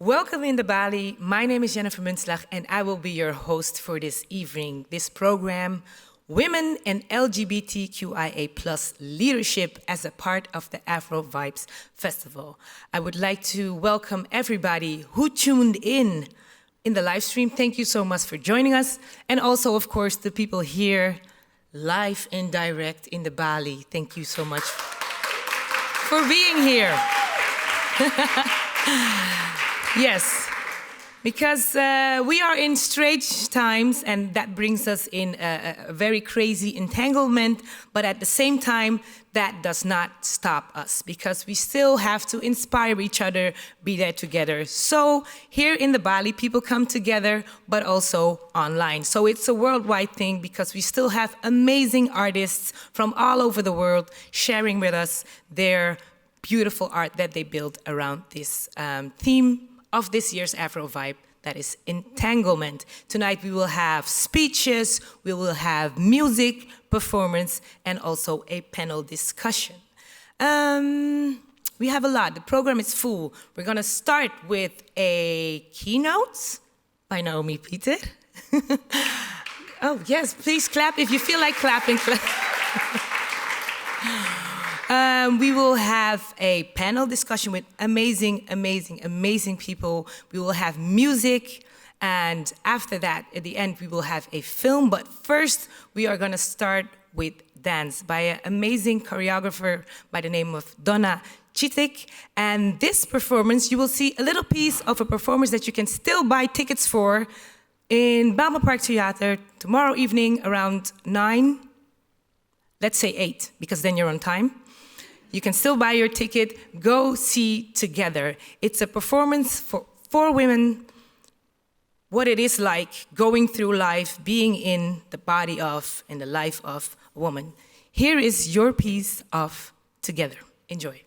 Welcome in the Balie. My name is Jennifer Munslag, and I will be your host for this evening. This program, Women and LGBTQIA plus Leadership as a part of the Afro Vibes Festival. I would like to welcome everybody who tuned in the live stream. Thank you so much for joining us. And also, of course, the people here live and direct in the Balie. Thank you so much for being here. Yes, because we are in strange times, and that brings us in a very crazy entanglement, but at the same time, that does not stop us, because we still have to inspire each other, be there together. So here in the Balie, people come together, but also online. So it's a worldwide thing, because we still have amazing artists from all over the world sharing with us their beautiful art that they build around this theme of this year's Afro Vibe, that is Entanglement. Tonight we will have speeches, we will have music, performance, and also a panel discussion. We have a lot. The program is full. We're gonna start with a keynote by Naomi Peter. Oh yes, please clap if you feel like clapping. We will have a panel discussion with amazing people. We will have music, and after that, at the end, we will have a film. But first, we are going to start with dance by an amazing choreographer by the name of Donna Chittick. And this performance, you will see a little piece of a performance that you can still buy tickets for in Balie Park Theater tomorrow evening around 9. Let's say 8, because then you're on time. You can still buy your ticket. Go see together. It's a performance for 4 women, what it is like going through life, being in the body of and the life of a woman. Here is your piece of Together. Enjoy.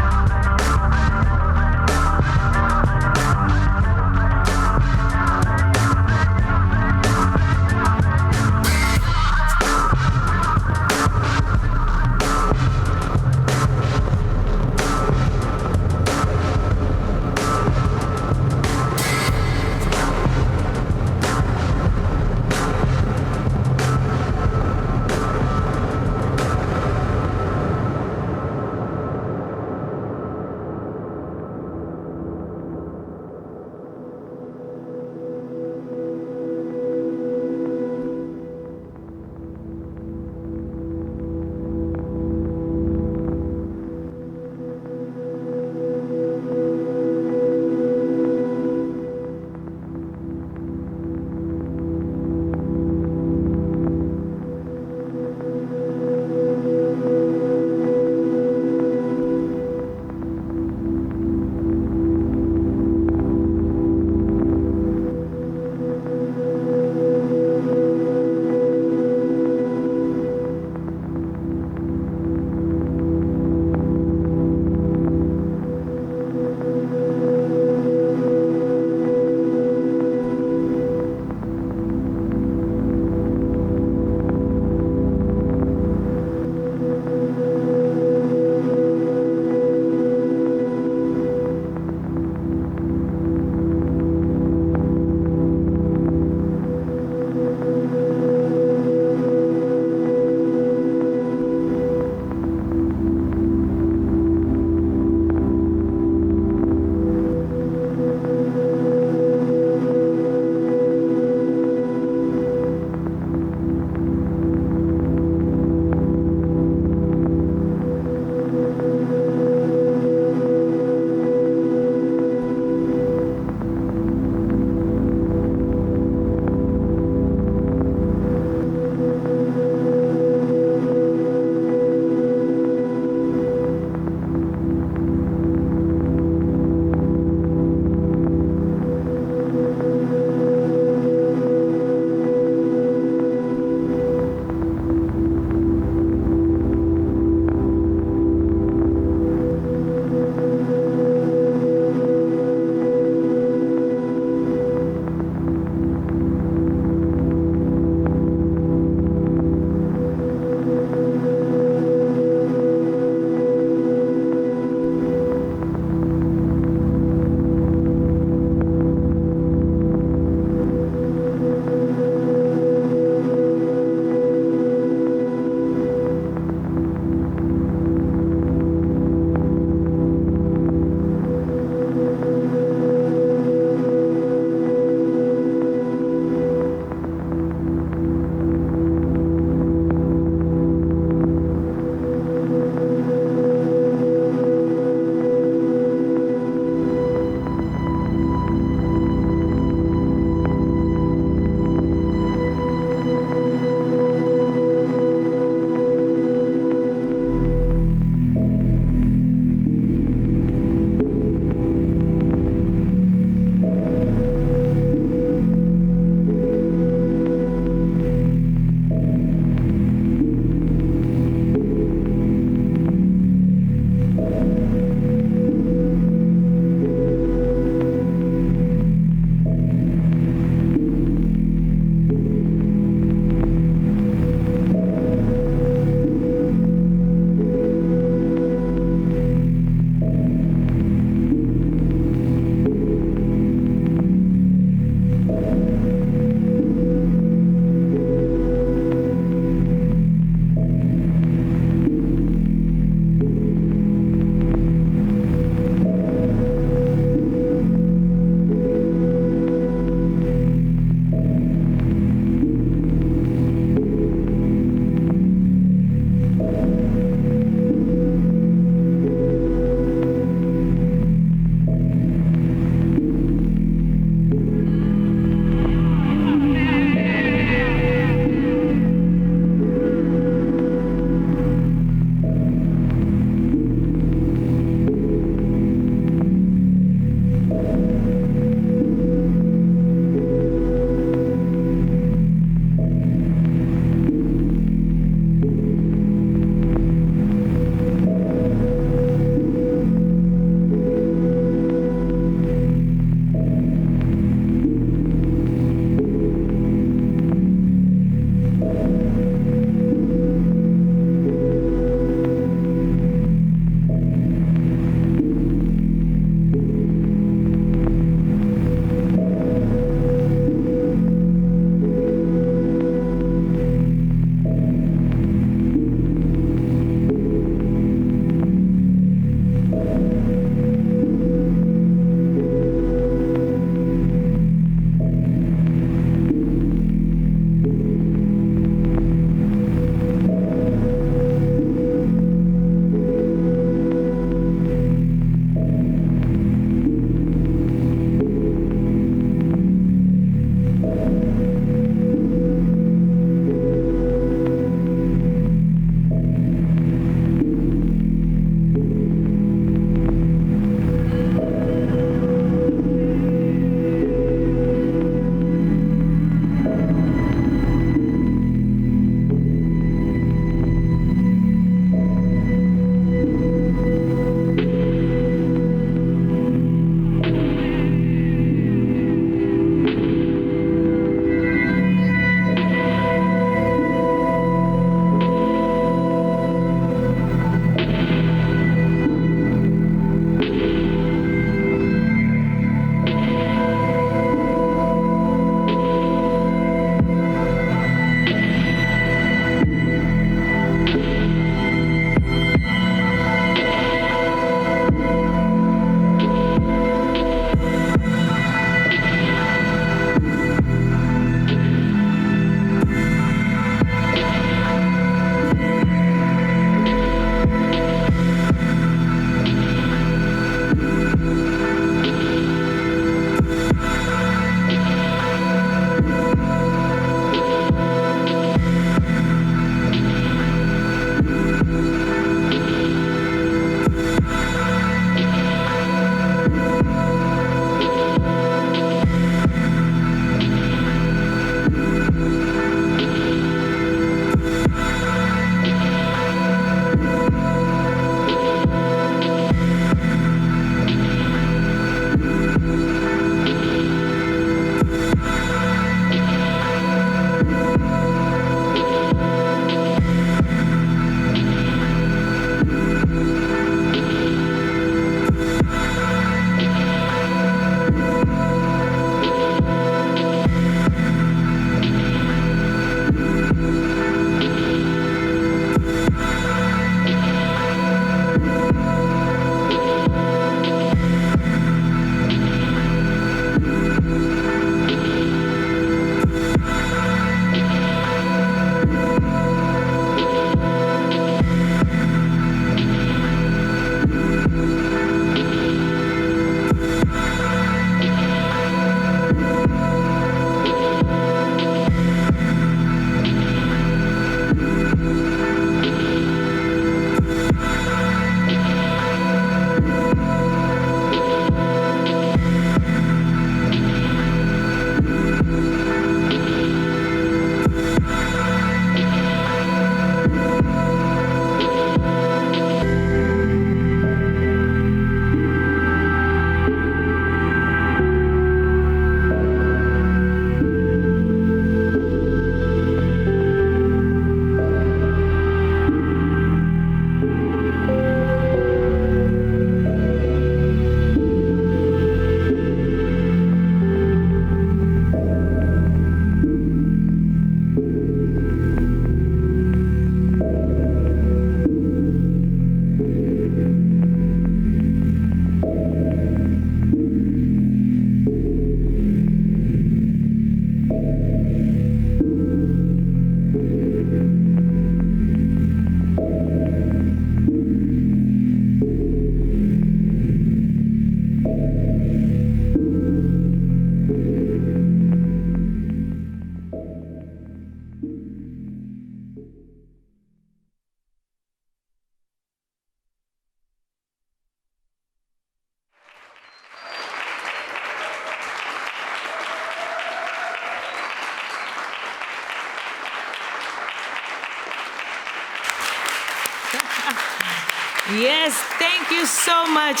Yes, thank you so much.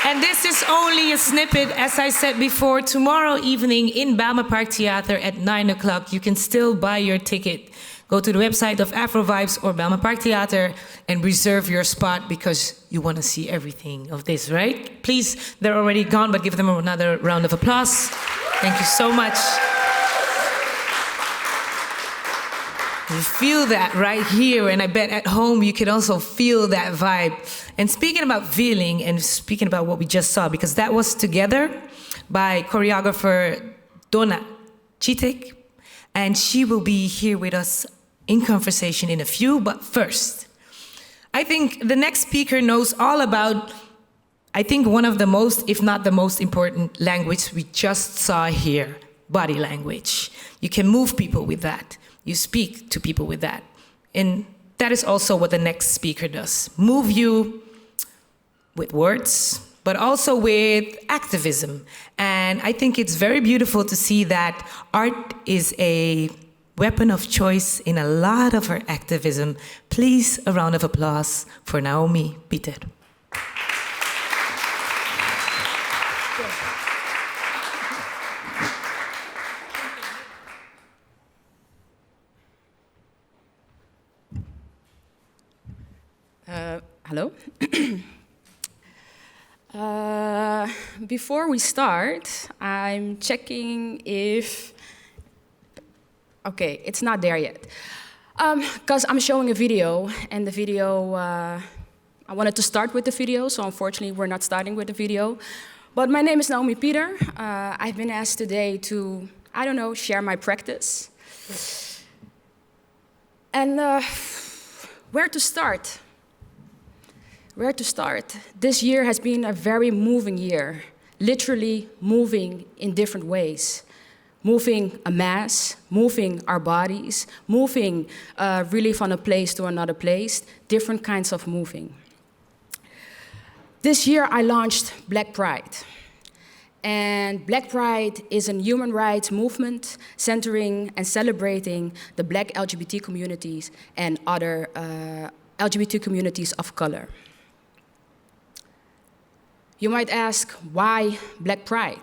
And this is only a snippet, as I said before. Tomorrow evening in Balie Park Theater at 9 o'clock, you can still buy your ticket. Go to the website of Afro Vibes or Balie Park Theater and reserve your spot because you want to see everything of this, right? Please, they're already gone, but give them another round of applause. Thank you so much. You feel that right here, and I bet at home you can also feel that vibe. And speaking about feeling and speaking about what we just saw, because that was together by choreographer Donna Chittick, and she will be here with us in conversation in a few, but first, I think the next speaker knows all about, I think one of the most, if not the most important language we just saw here, body language. You can move people with that. You speak to people with that. And that is also what the next speaker does. Move you with words, but also with activism. And I think it's very beautiful to see that art is a weapon of choice in a lot of her activism. Please, a round of applause for Naomi Peter. Hello. Before we start, I'm checking if... Okay, it's not there yet. Because I'm showing a video, and the video, I wanted to start with the video, so unfortunately we're not starting with the video. But my name is Naomi Peter. I've been asked today to, I don't know, share my practice. And where to start? Where to start? This year has been a very moving year, literally moving in different ways. Moving a mass, moving our bodies, moving really from a place to another place, different kinds of moving. This year I launched Black Pride. And Black Pride is a human rights movement centering and celebrating the Black LGBT communities and other LGBT communities of color. You might ask, why Black Pride?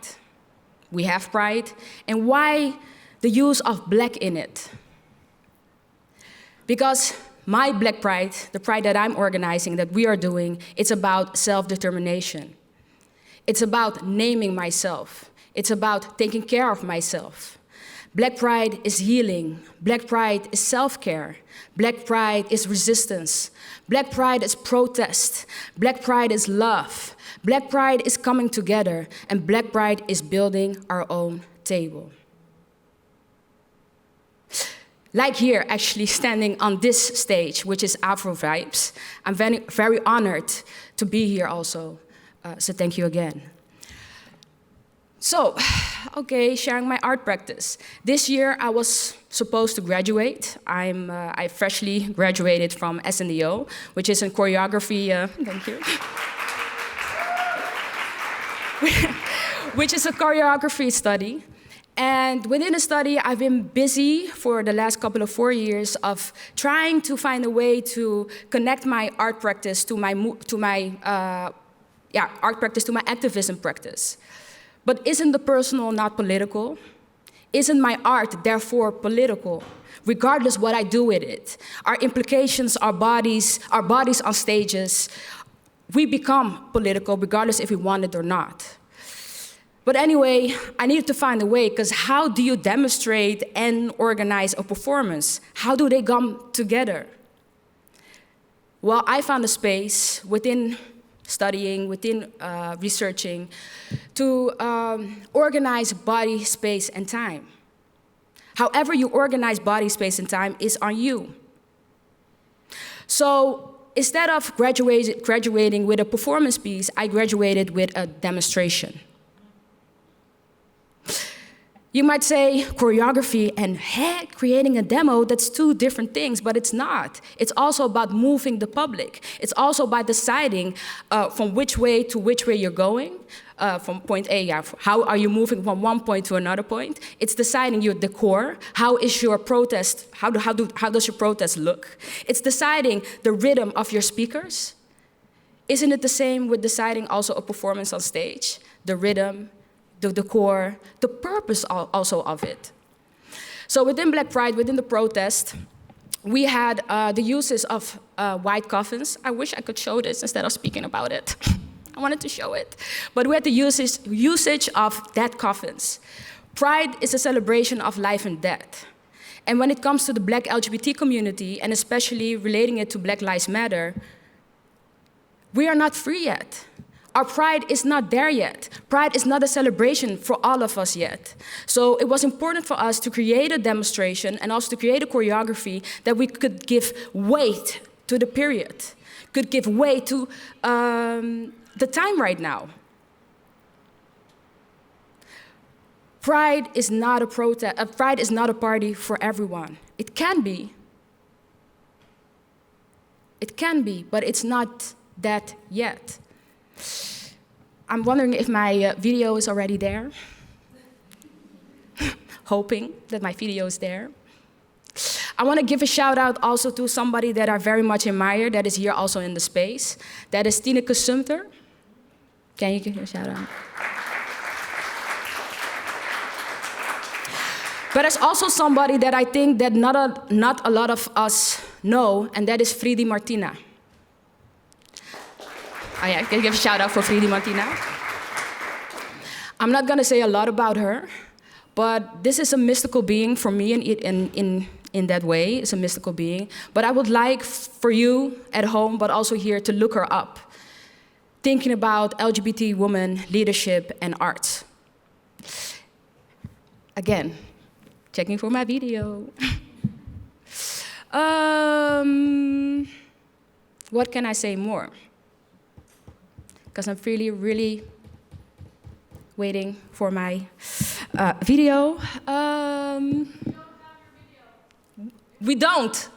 We have pride, and why the use of black in it? Because my Black Pride, the pride that I'm organizing, that we are doing, it's about self-determination. It's about naming myself. It's about taking care of myself. Black Pride is healing. Black Pride is self-care. Black Pride is resistance. Black Pride is protest. Black Pride is love. Black Pride is coming together, and Black Pride is building our own table. Like here, actually standing on this stage, which is Afro Vibes, I'm very, very honored to be here also. So thank you again. So, okay, sharing my art practice. This year I was supposed to graduate. I freshly graduated from SNDO, which is in choreography, thank you. Which is a choreography study. And within the study, I've been busy for the last couple of 4 years of trying to find a way to connect my art practice to my art practice to my activism practice. But isn't the personal not political? Isn't my art therefore political? Regardless what I do with it, our implications, our bodies on stages, we become political regardless if we want it or not. But anyway, I needed to find a way, because how do you demonstrate and organize a performance? How do they come together? Well, I found a space within studying, within researching, to organize body, space, and time. However you organize body, space, and time is on you. So instead of graduating with a performance piece, I graduated with a demonstration. You might say choreography and creating a demo, that's two different things, but it's not. It's also about moving the public. It's also about deciding from which way to which way you're going. From point A, how are you moving from one point to another point? It's deciding your decor. How is your protest, how does your protest look? It's deciding the rhythm of your speakers. Isn't it the same with deciding also a performance on stage? The rhythm, the decor, the purpose also of it. So within Black Pride, within the protest, we had the uses of white coffins. I wish I could show this instead of speaking about it. I wanted to show it. But we had the usage of dead coffins. Pride is a celebration of life and death. And when it comes to the Black LGBT community, and especially relating it to Black Lives Matter, we are not free yet. Our pride is not there yet. Pride is not a celebration for all of us yet. So it was important for us to create a demonstration and also to create a choreography that we could give weight to the period, could give weight to the time right now. Pride is not a protest. Pride is not a party for everyone. It can be. It can be, but it's not that yet. I'm wondering if my video is already there. Hoping that my video is there. I want to give a shout out also to somebody that I very much admire that is here also in the space. That is Tineke Sumter. Can you give her a shout out? But there's also somebody that I think that not a lot of us know, and that is Fridi Martina. Oh yeah, can you give a shout out for Fridi Martina? I'm not gonna say a lot about her, but this is a mystical being for me in that way. It's a mystical being. But I would like for you at home, but also here, to look her up, thinking about LGBT women, leadership, and arts. Again, checking for my video. What can I say more? Because I'm really waiting for my video. We don't.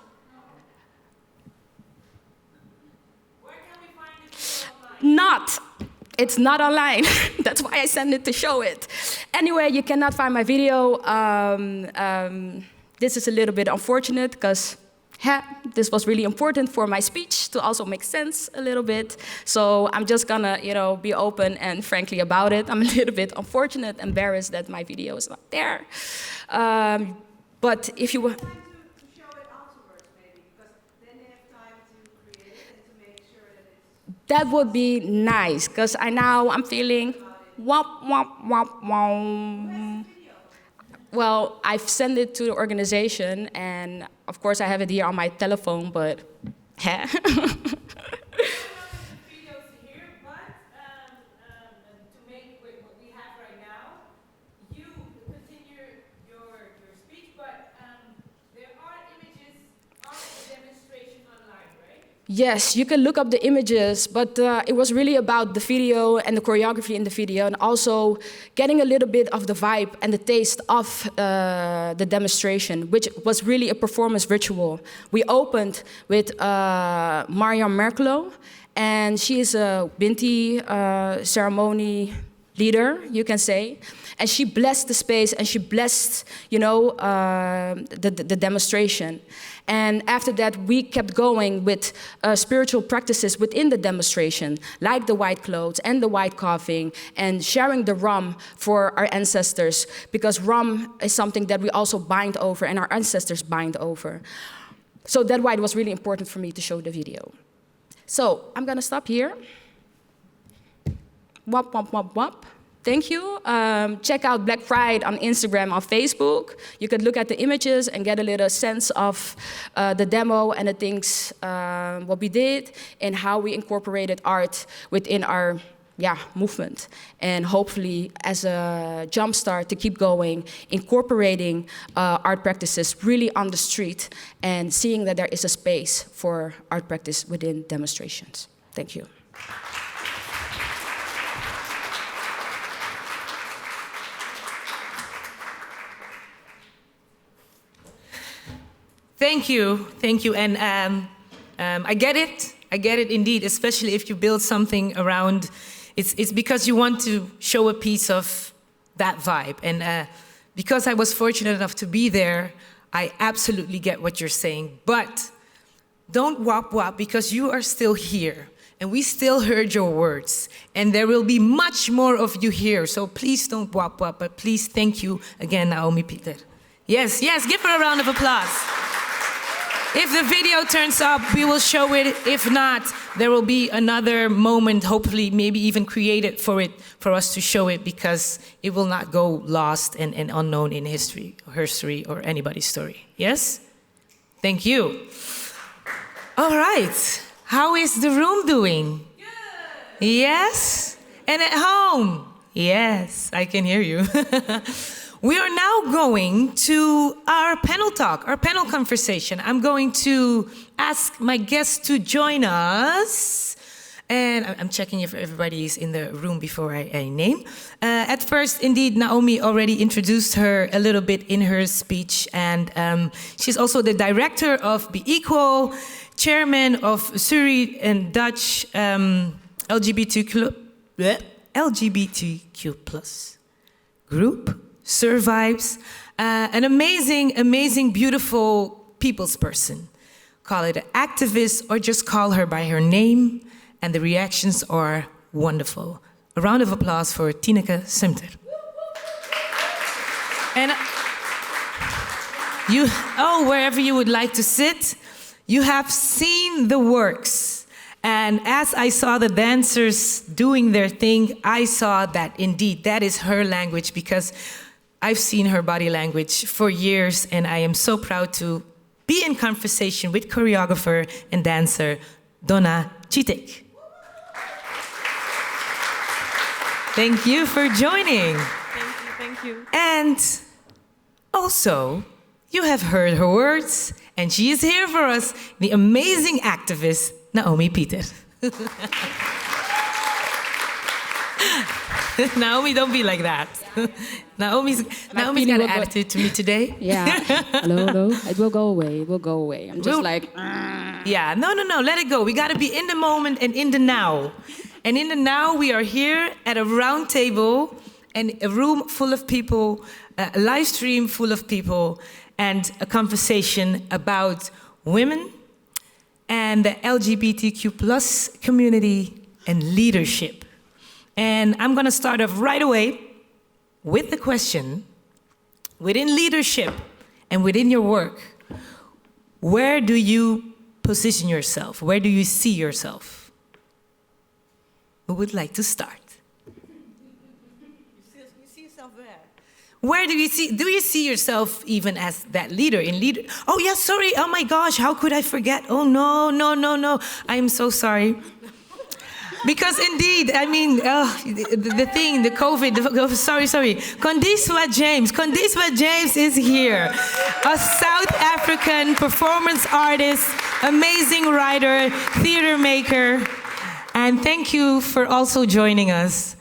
Where can we find it online? It's not online. That's why I sent it to show it. Anyway, you cannot find my video. This is a little bit unfortunate because this was really important for my speech to also make sense a little bit. So I'm just gonna, be open and frankly about it. I'm a little bit unfortunate, embarrassed that my video is not there. But if you were... That would be nice, because I'm feeling womp, womp, womp, womp. Well, I've sent it to the organization, and of course I have it here on my telephone, but Yes, you can look up the images, but it was really about the video and the choreography in the video, and also getting a little bit of the vibe and the taste of the demonstration, which was really a performance ritual. We opened with Mariam Merkelo, and she is a Binti ceremony leader, you can say. And she blessed the space, and she blessed, the demonstration. And after that, we kept going with spiritual practices within the demonstration, like the white clothes and the white coughing, and sharing the rum for our ancestors, because rum is something that we also bind over, and our ancestors bind over. So that's why it was really important for me to show the video. So I'm gonna stop here. Wop, wop, wop, wop. Thank you. Check out Black Pride on Instagram, on Facebook. You could look at the images and get a little sense of the demo and the things, what we did, and how we incorporated art within our movement. And hopefully, as a jumpstart to keep going, incorporating art practices really on the street and seeing that there is a space for art practice within demonstrations. Thank you. Thank you, and I get it indeed. Especially if you build something around, it's because you want to show a piece of that vibe. And because I was fortunate enough to be there, I absolutely get what you're saying. But don't wop wop, because you are still here. And we still heard your words. And there will be much more of you here. So please don't wop wop, but please thank you again, Naomi Pieter. Yes, give her a round of applause. If the video turns up, we will show it. If not, there will be another moment, hopefully maybe even created for us to show it, because it will not go lost and unknown in history or anybody's story. Yes? Thank you. All right. How is the room doing? Good. Yes? And at home? Yes, I can hear you. We are now going to our panel talk, our panel conversation. I'm going to ask my guests to join us. And I'm checking if everybody is in the room before I name. At first, indeed, Naomi already introduced her a little bit in her speech. And she's also the director of Be Equal, chairman of Surrey and Dutch LGBTQ+ group. Survives, an amazing, beautiful people's person. Call it an activist or just call her by her name, and the reactions are wonderful. A round of applause for Tineke Sumter. And wherever you would like to sit, you have seen the works. And as I saw the dancers doing their thing, I saw that indeed that is her language, because I've seen her body language for years, and I am so proud to be in conversation with choreographer and dancer Donna Chittick. Thank you for joining. Thank you. And also, you have heard her words, and she is here for us, the amazing activist Naomi Pieter. Naomi, don't be like that. Naomi's got an attitude to me today. Yeah. Hello. It will go away. I'm just like... Yeah, no. Let it go. We got to be in the moment and in the now. And in the now, we are here at a round table and a room full of people, a live stream full of people, and a conversation about women and the LGBTQ+ community and leadership. And I'm going to start off right away with the question, within leadership and within your work, where do you position yourself? Where do you see yourself? Who would like to start? You see yourself where? Where do you see yourself even as that leader? Oh, yeah, sorry. Oh, my gosh. How could I forget? Oh, no. I am so sorry. Because indeed, I mean, the COVID, sorry. Kondiswa James is here. A South African performance artist, amazing writer, theater maker. And thank you for also joining us.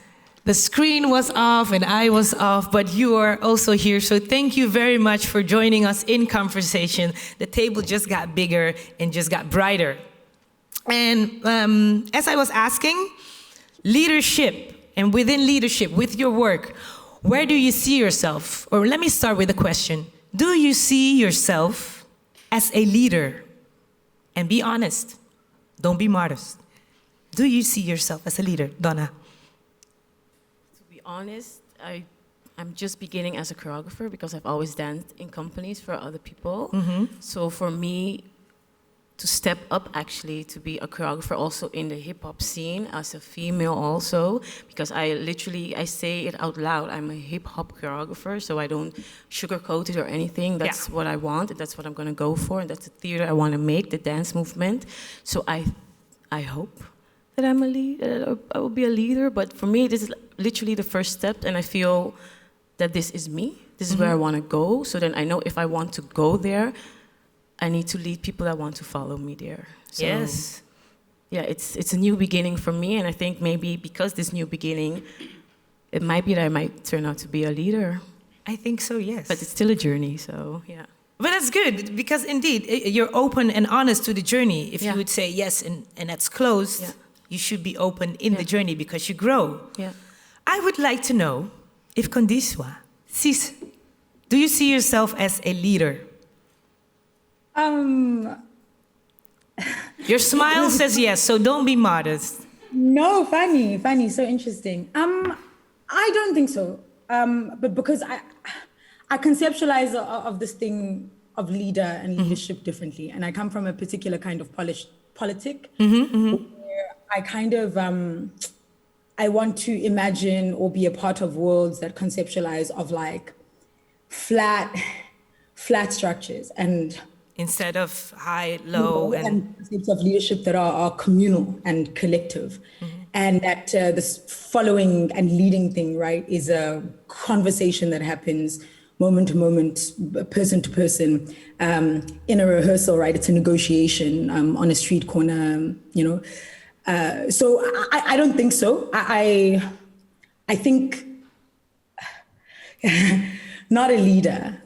The screen was off and I was off, but you are also here. So thank you very much for joining us in conversation. The table just got bigger and just got brighter. And as I was asking, leadership, and within leadership, with your work, where do you see yourself? Or let me start with a question. Do you see yourself as a leader? And be honest. Don't be modest. Do you see yourself as a leader, Donna? To be honest, I'm just beginning as a choreographer because I've always danced in companies for other people. Mm-hmm. So for me, to step up actually to be a choreographer also in the hip-hop scene as a female also, because I say it out loud, I'm a hip-hop choreographer, so I don't sugarcoat it or anything. That's what I want, and that's what I'm going to go for, and that's the theater I want to make, the dance movement. So I hope that I'm a leader, I will be a leader, but for me this is literally the first step, and I feel that this is me, this is where I want to go, so then I know if I want to go there, I need to lead people that want to follow me there. So, yes. Yeah, it's a new beginning for me, and I think maybe because this new beginning, it might be that I might turn out to be a leader. I think so, yes. But it's still a journey, so yeah. But that's good, because indeed, you're open and honest to the journey. If Yeah. you would say yes and that's closed, Yeah. you should be open in the journey because you grow. Yeah. I would like to know if Kondiswa, Sis, do you see yourself as a leader? Your smile says yes, so don't be modest. No, funny, so interesting. I don't think so. But because I conceptualize of this thing of leader and leadership differently, and I come from a particular kind of politic, where I kind of I want to imagine or be a part of worlds that conceptualize of like flat structures and Instead of high, low, and concepts of leadership that are communal and collective. And that this following and leading thing, right, is a conversation that happens moment to moment, person to person, in a rehearsal, right? It's a negotiation on a street corner, you know. So I don't think so. I think not a leader.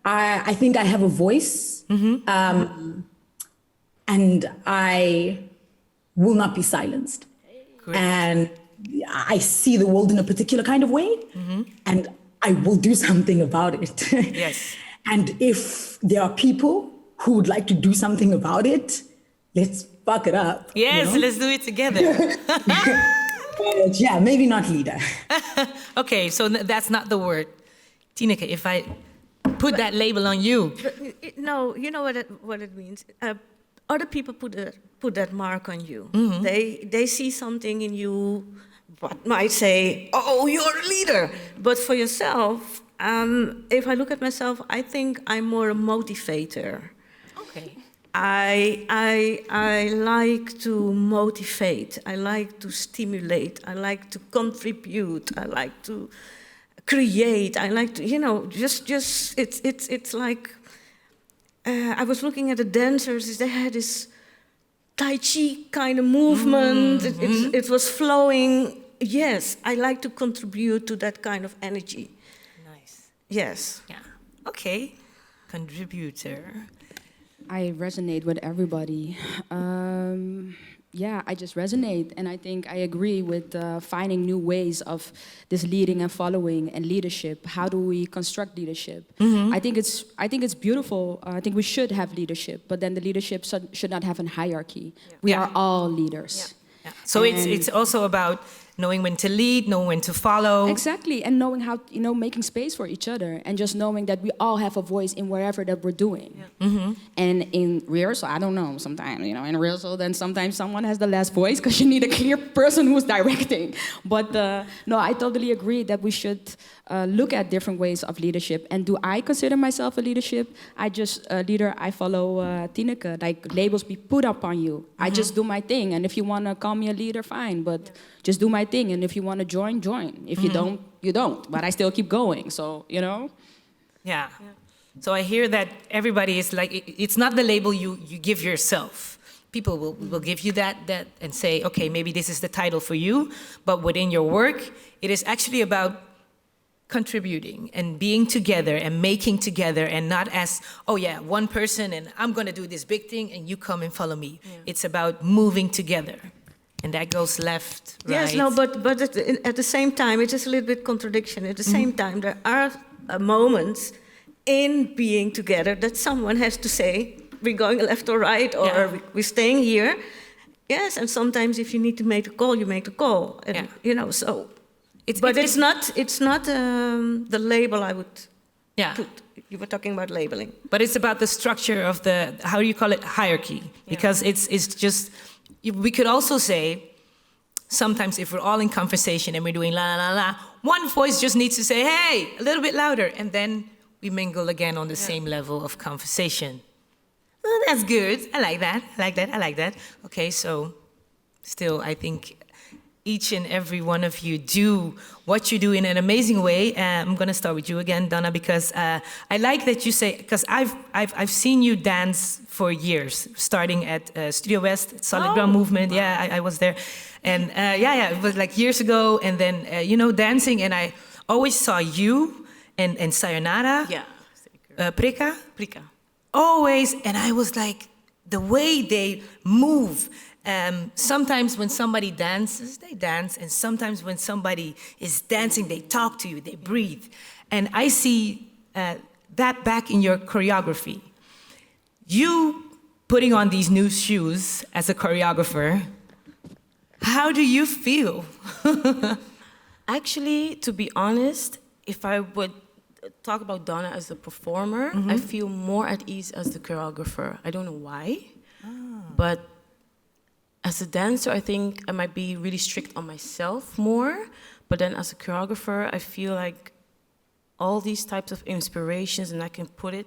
I think I have a voice, and I will not be silenced. Great. And I see the world in a particular kind of way, and I will do something about it. Yes. And if there are people who would like to do something about it, let's fuck it up. Yes, you know? let's do it together. But yeah, maybe not leader. Okay, so that's not the word. Tineke, if I put that label on you. No, you know what it means. Other people put that mark on you. They see something in you, what might say, "Oh, you're a leader." But for yourself, if I look at myself, I think I'm more a motivator. Okay. I like to motivate. I like to stimulate. I like to contribute. I like to create. I like to, just it's like, I was looking at the dancers. They had this Tai Chi kind of movement. It was flowing. Yes, I like to contribute to that kind of energy. Nice. Yes. Yeah. Okay. Contributor. I resonate with everybody. I just resonate, and I think I agree with finding new ways of this leading and following and leadership. How do we construct leadership? I think it's beautiful. I think we should have leadership, but then the leadership should not have a hierarchy. We are all leaders. Yeah. So it's also about knowing when to lead, knowing when to follow. Exactly, and knowing how, making space for each other, and just knowing that we all have a voice in wherever that we're doing. Yeah. And in rehearsal, I don't know, sometimes, in rehearsal, then sometimes someone has the last voice because you need a clear person who's directing. But no, I totally agree that we should look at different ways of leadership. And do I consider myself a leadership? Leader, I follow Tineke, like labels be put up on you. I just do my thing, and if you want to call me a leader, fine, but just do my thing, and if you want to join, join. If you don't, you don't. But I still keep going, so, Yeah. So I hear that everybody is like, it's not the label you give yourself. People will give you that and say, okay, maybe this is the title for you, but within your work, it is actually about contributing and being together and making together, and not as, oh yeah, one person and I'm going to do this big thing and you come and follow me. Yeah. It's about moving together. And that goes left, right? Yes, no, but at the same time, it is a little bit contradiction. At the same time, there are moments in being together that someone has to say, we're going left or right, or we're staying here. Yes, and sometimes if you need to make a call, you make the call. And, so... It's not the label I would put. You were talking about labeling. But it's about the structure of the, how do you call it, hierarchy? Because it's just... We could also say, sometimes if we're all in conversation and we're doing la, la, la, la, one voice just needs to say, hey, a little bit louder. And then we mingle again on the same level of conversation. Well, that's good. I like that. Okay, so still, I think each and every one of you do what you do in an amazing way. I'm going to start with you again, Donna, because I like that you say, because I've seen you dance for years, starting at Studio West, Solid Ground Movement. Wow. Yeah, I was there. And it was like years ago. And then, dancing. And I always saw you and Sayonara, Preka. Rika. Always, and I was like, the way they move. Sometimes when somebody dances, they dance, and sometimes when somebody is dancing, they talk to you, they breathe. And I see that back in your choreography. You putting on these new shoes as a choreographer, how do you feel? Actually, to be honest, if I would talk about Donna as a performer, I feel more at ease as the choreographer. I don't know why, but as a dancer, I think I might be really strict on myself more, but then as a choreographer, I feel like all these types of inspirations, and I can put it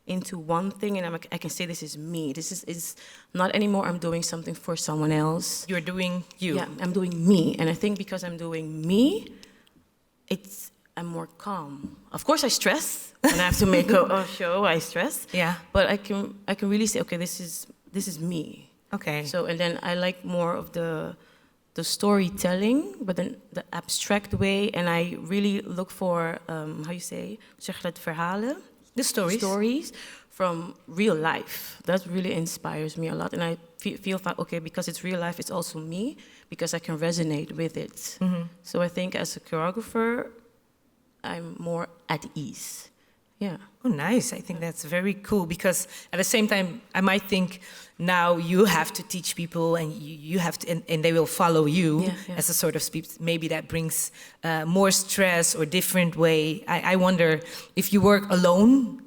into one thing, and I can say this is me. This is not anymore I'm doing something for someone else. You're doing you. Yeah, I'm doing me, and I think because I'm doing me, I'm more calm. Of course, I stress when I have to make a show. I stress. Yeah. But I can really say, okay, this is me. Okay. So, and then I like more of the storytelling, but then the abstract way, and I really look for how you say, zeg je dat, verhalen? The stories. Stories from real life. That really inspires me a lot, and I feel like, okay, because it's real life, it's also me, because I can resonate with it. So I think as a choreographer, I'm more at ease. Yeah. Oh, nice. I think that's very cool, because at the same time, I might think now you have to teach people, and you have to, and they will follow you as a sort of speech. Maybe that brings more stress or different way. I wonder if you work alone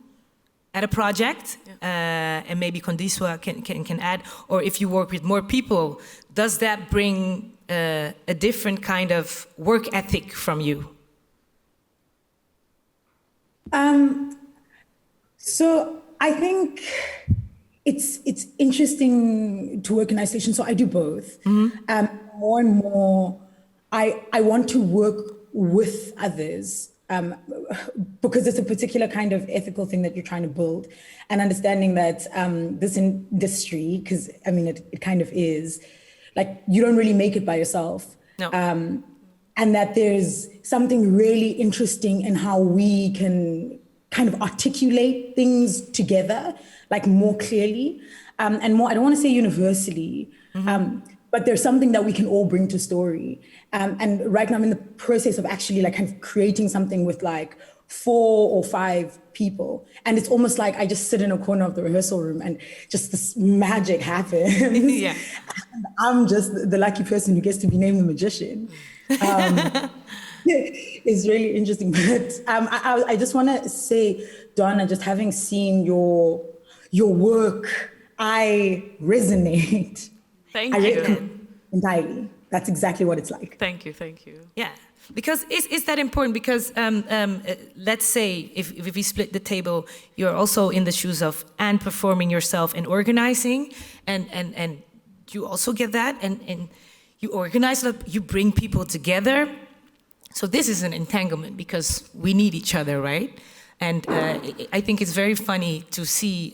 at a project, and maybe Kondiswa can add, or if you work with more people, does that bring a different kind of work ethic from you? So I think it's interesting to work in isolation. So I do both. More and more, I want to work with others because it's a particular kind of ethical thing that you're trying to build, and understanding that this industry, because I mean it kind of is, like you don't really make it by yourself. No. And that there's something really interesting in how we can kind of articulate things together, like more clearly, and more, I don't want to say universally, but there's something that we can all bring to story. And right now I'm in the process of actually like kind of creating something with like 4 or 5 people. And it's almost like I just sit in a corner of the rehearsal room and just this magic happens. Yeah. And I'm just the lucky person who gets to be named the magician. It's really interesting. But I just want to say, Donna, just having seen your work, I resonate. Thank I you. resonate entirely. That's exactly what it's like. Thank you. Yeah, because is that important? Because let's say if we split the table, you're also in the shoes of and performing yourself and organizing, and you also get that, and you organize, you bring people together. So this is an entanglement because we need each other, right? And I think it's very funny to see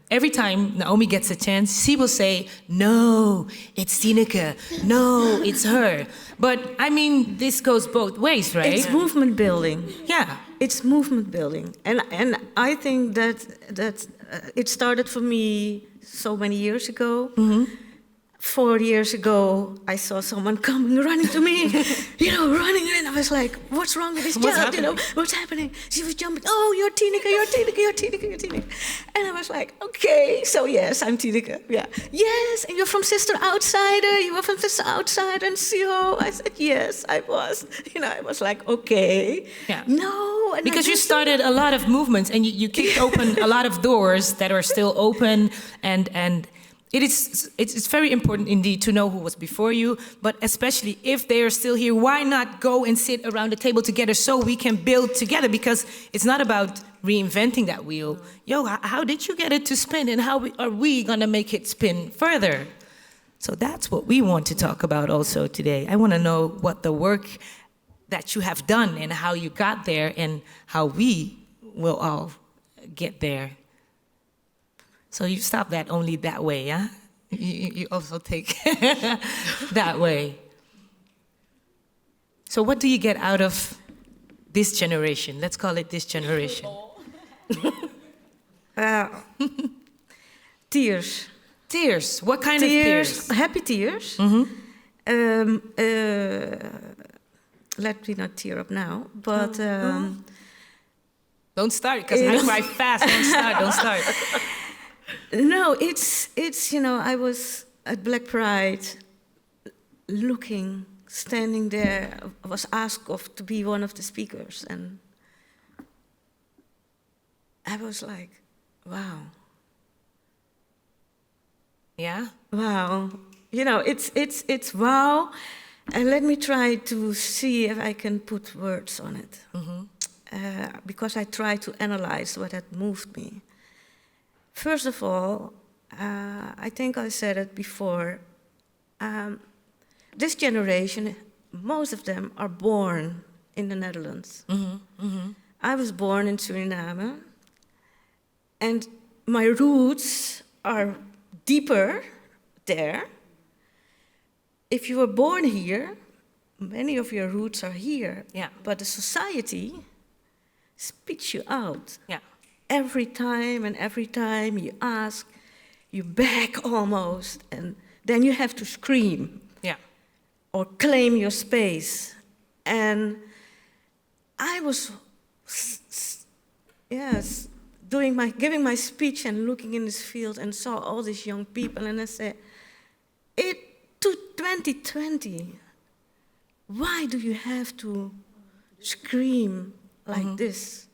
every time Naomi gets a chance, she will say, no, it's Tineke, no, it's her. But I mean, this goes both ways, right? It's movement building. Yeah. It's movement building. And I think that it started for me so many years ago. 4 years ago, I saw someone coming, running to me, running, and I was like, what's wrong with this child? What's happening? She was jumping, oh, you're Tineke. And I was like, okay, so yes, I'm Tineke. Yeah. Yes, and you're from Sister Outsider, you were from Sister Outsider, and so I said, yes, I was. I was like, okay. Yeah. No. And because you started a lot of movements, and you kicked open a lot of doors that are still open, and it's very important indeed to know who was before you, but especially if they are still here, why not go and sit around the table together so we can build together? Because it's not about reinventing that wheel. How did you get it to spin, and how are we gonna make it spin further? So that's what we want to talk about also today. I want to know what the work that you have done and how you got there and how we will all get there. So you stop that only that way, yeah? You also take that way. So what do you get out of this generation? Let's call it this generation. Uh, tears. Tears. What kind of tears? Happy tears. Let me not tear up now, but... Don't start, because I cry fast. Don't start. No, it's I was at Black Pride standing there. I was asked to be one of the speakers, and I was like, wow. Yeah? Wow. It's wow. And let me try to see if I can put words on it. Because I try to analyze what had moved me. First of all, I think I said it before, this generation, most of them are born in the Netherlands. I was born in Suriname, and my roots are deeper there. If you were born here, many of your roots are here, but the society spits you out. Every time you ask, you beg almost, and then you have to scream or claim your space. And I was, giving my speech and looking in this field and saw all these young people, and I said, to 2020, why do you have to scream like this?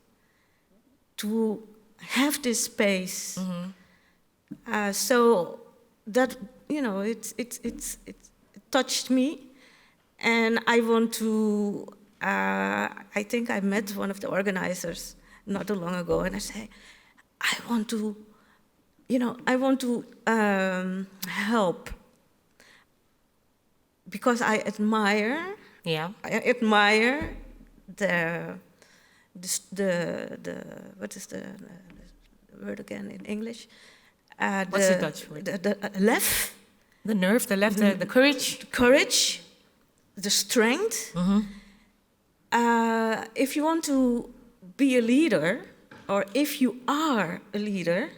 To have this space, so that it touched me, and I want to. I think I met one of the organizers not too long ago, and I say, I want to help, because I admire. I admire the what is the word again in English? What's the Dutch word? The lef. The nerve, the left, the courage. The courage, the strength. If you want to be a leader, or if you are a leader,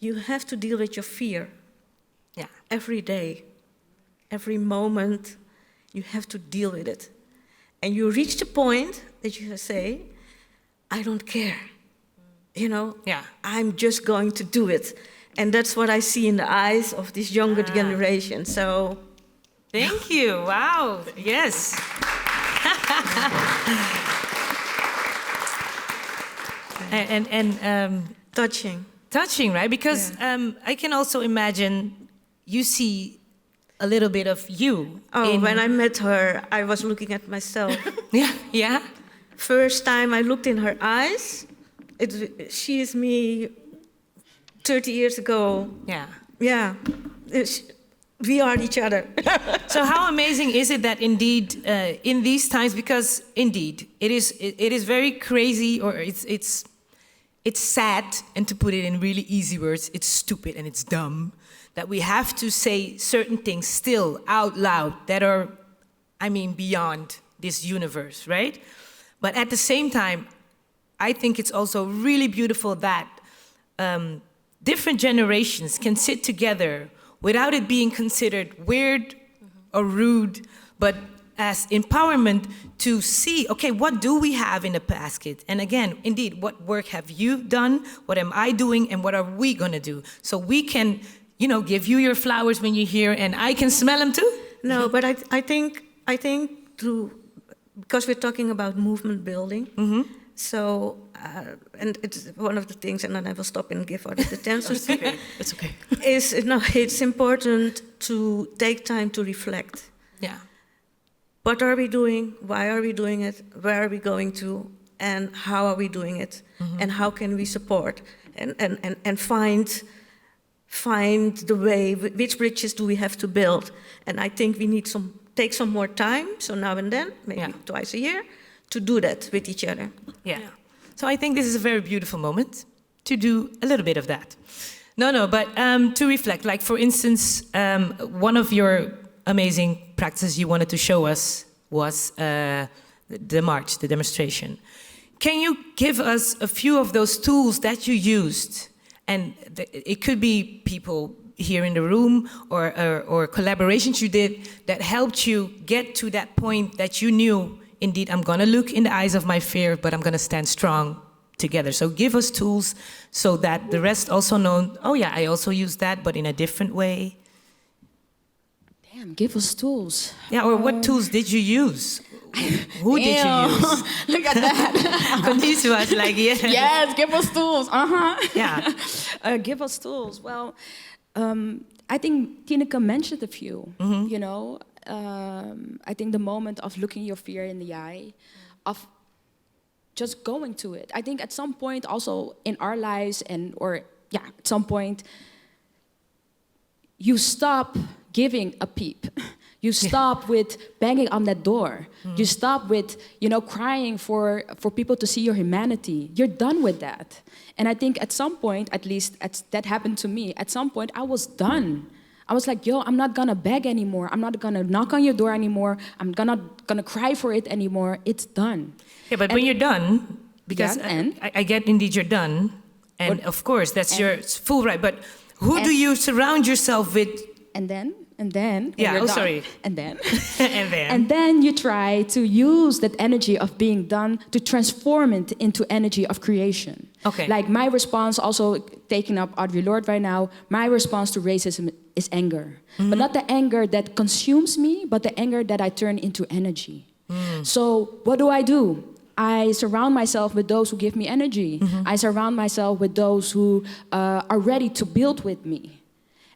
you have to deal with your fear. Every day, every moment, you have to deal with it. And you reach the point that you say, I don't care. I'm just going to do it. And that's what I see in the eyes of this younger generation. So, thank you. Wow. Yes. and touching, right? Because I can also imagine you see a little bit of you. When I met her, I was looking at myself. Yeah. First time I looked in her eyes, she is me 30 years ago. Yeah. We are each other. So how amazing is it that indeed in these times, because indeed it is very crazy, or it's sad, and to put it in really easy words, it's stupid and it's dumb that we have to say certain things still out loud that are, beyond this universe, right? But at the same time, I think it's also really beautiful that different generations can sit together without it being considered weird or rude, but as empowerment to see, okay, what do we have in the basket? And again, indeed, what work have you done? What am I doing? And what are we gonna do? So we can, give you your flowers when you're here, and I can smell them too? No, but I think because we're talking about movement building, so, and it's one of the things, and then I will stop and give other the chance to speak. It's okay. It's important to take time to reflect. What are we doing? Why are we doing it? Where are we going to? And how are we doing it? And how can we support? And find the way, which bridges do we have to build? And I think we need take some more time, so now and then, maybe twice a year, to do that with each other. So I think this is a very beautiful moment to do a little bit of that. But to reflect, like for instance, one of your amazing practices you wanted to show us was the march, the demonstration. Can you give us a few of those tools that you used? And it could be people here in the room or collaborations you did that helped you get to that point that you knew, indeed, I'm going to look in the eyes of my fear, but I'm going to stand strong together. So give us tools so that the rest also know, oh yeah, I also use that, but in a different way. Damn, give us tools. Yeah, or what tools did you use? Who did you use? Look at that. Condice was like, yeah. Yes, give us tools. Yeah. Give us tools. Well, I think Tineke mentioned a few. You know, I think the moment of looking your fear in the eye, of just going to it. I think at some point also in our lives at some point, you stop giving a peep. You stop with banging on that door. You stop with, crying for people to see your humanity. You're done with that. And I think at some point, at least that happened to me, at some point I was done. I was like, yo, I'm not gonna beg anymore. I'm not gonna knock on your door anymore. I'm not gonna cry for it anymore. It's done. Yeah, but when you're done, because I get indeed you're done, and of course that's your full right, but who do you surround yourself with? And then yeah, done, sorry. And then and then you try to use that energy of being done to transform it into energy of creation. Okay. Like my response, also taking up Audre Lorde right now, my response to racism is anger. But not the anger that consumes me, but the anger that I turn into energy. So what do? I surround myself with those who give me energy. I surround myself with those who are ready to build with me.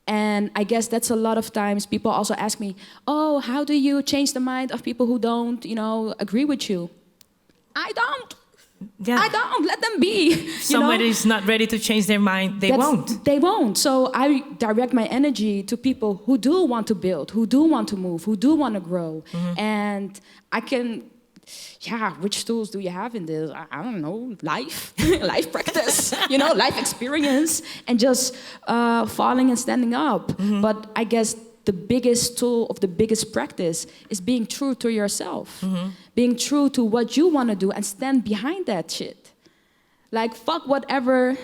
And I guess that's a lot of times people also ask me, oh, how do you change the mind of people who don't, agree with you? I don't. Yeah. I don't. Let them be. Somebody is not ready to change their mind, they won't. They won't. So I direct my energy to people who do want to build, who do want to move, who do want to grow. And I can... Yeah, which tools do you have in this? I don't know, life practice, life experience, and just falling and standing up. But I guess the biggest tool of the biggest practice is being true to yourself, being true to what you want to do and stand behind that shit. Like, fuck whatever,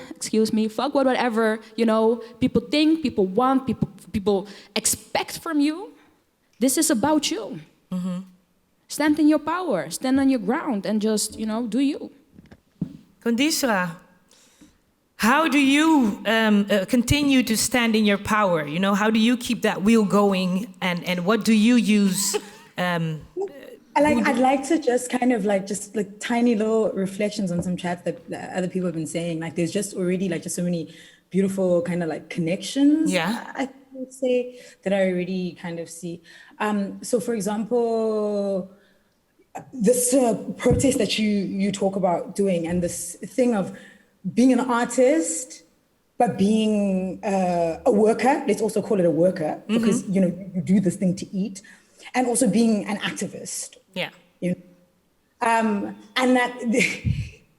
people think, people want, people expect from you. This is about you. Stand in your power, stand on your ground, and just, do you. Condice, how do you continue to stand in your power? How do you keep that wheel going, and what do you use? I'd like to just kind of just tiny little reflections on some chats that other people have been saying. Like, there's just already just so many beautiful kind of connections. Yeah. I would say that I already kind of see. So, for example, this protest that you talk about doing, and this thing of being an artist, but being a worker, let's also call it a worker, because, you do this thing to eat, and also being an activist. Yeah. And that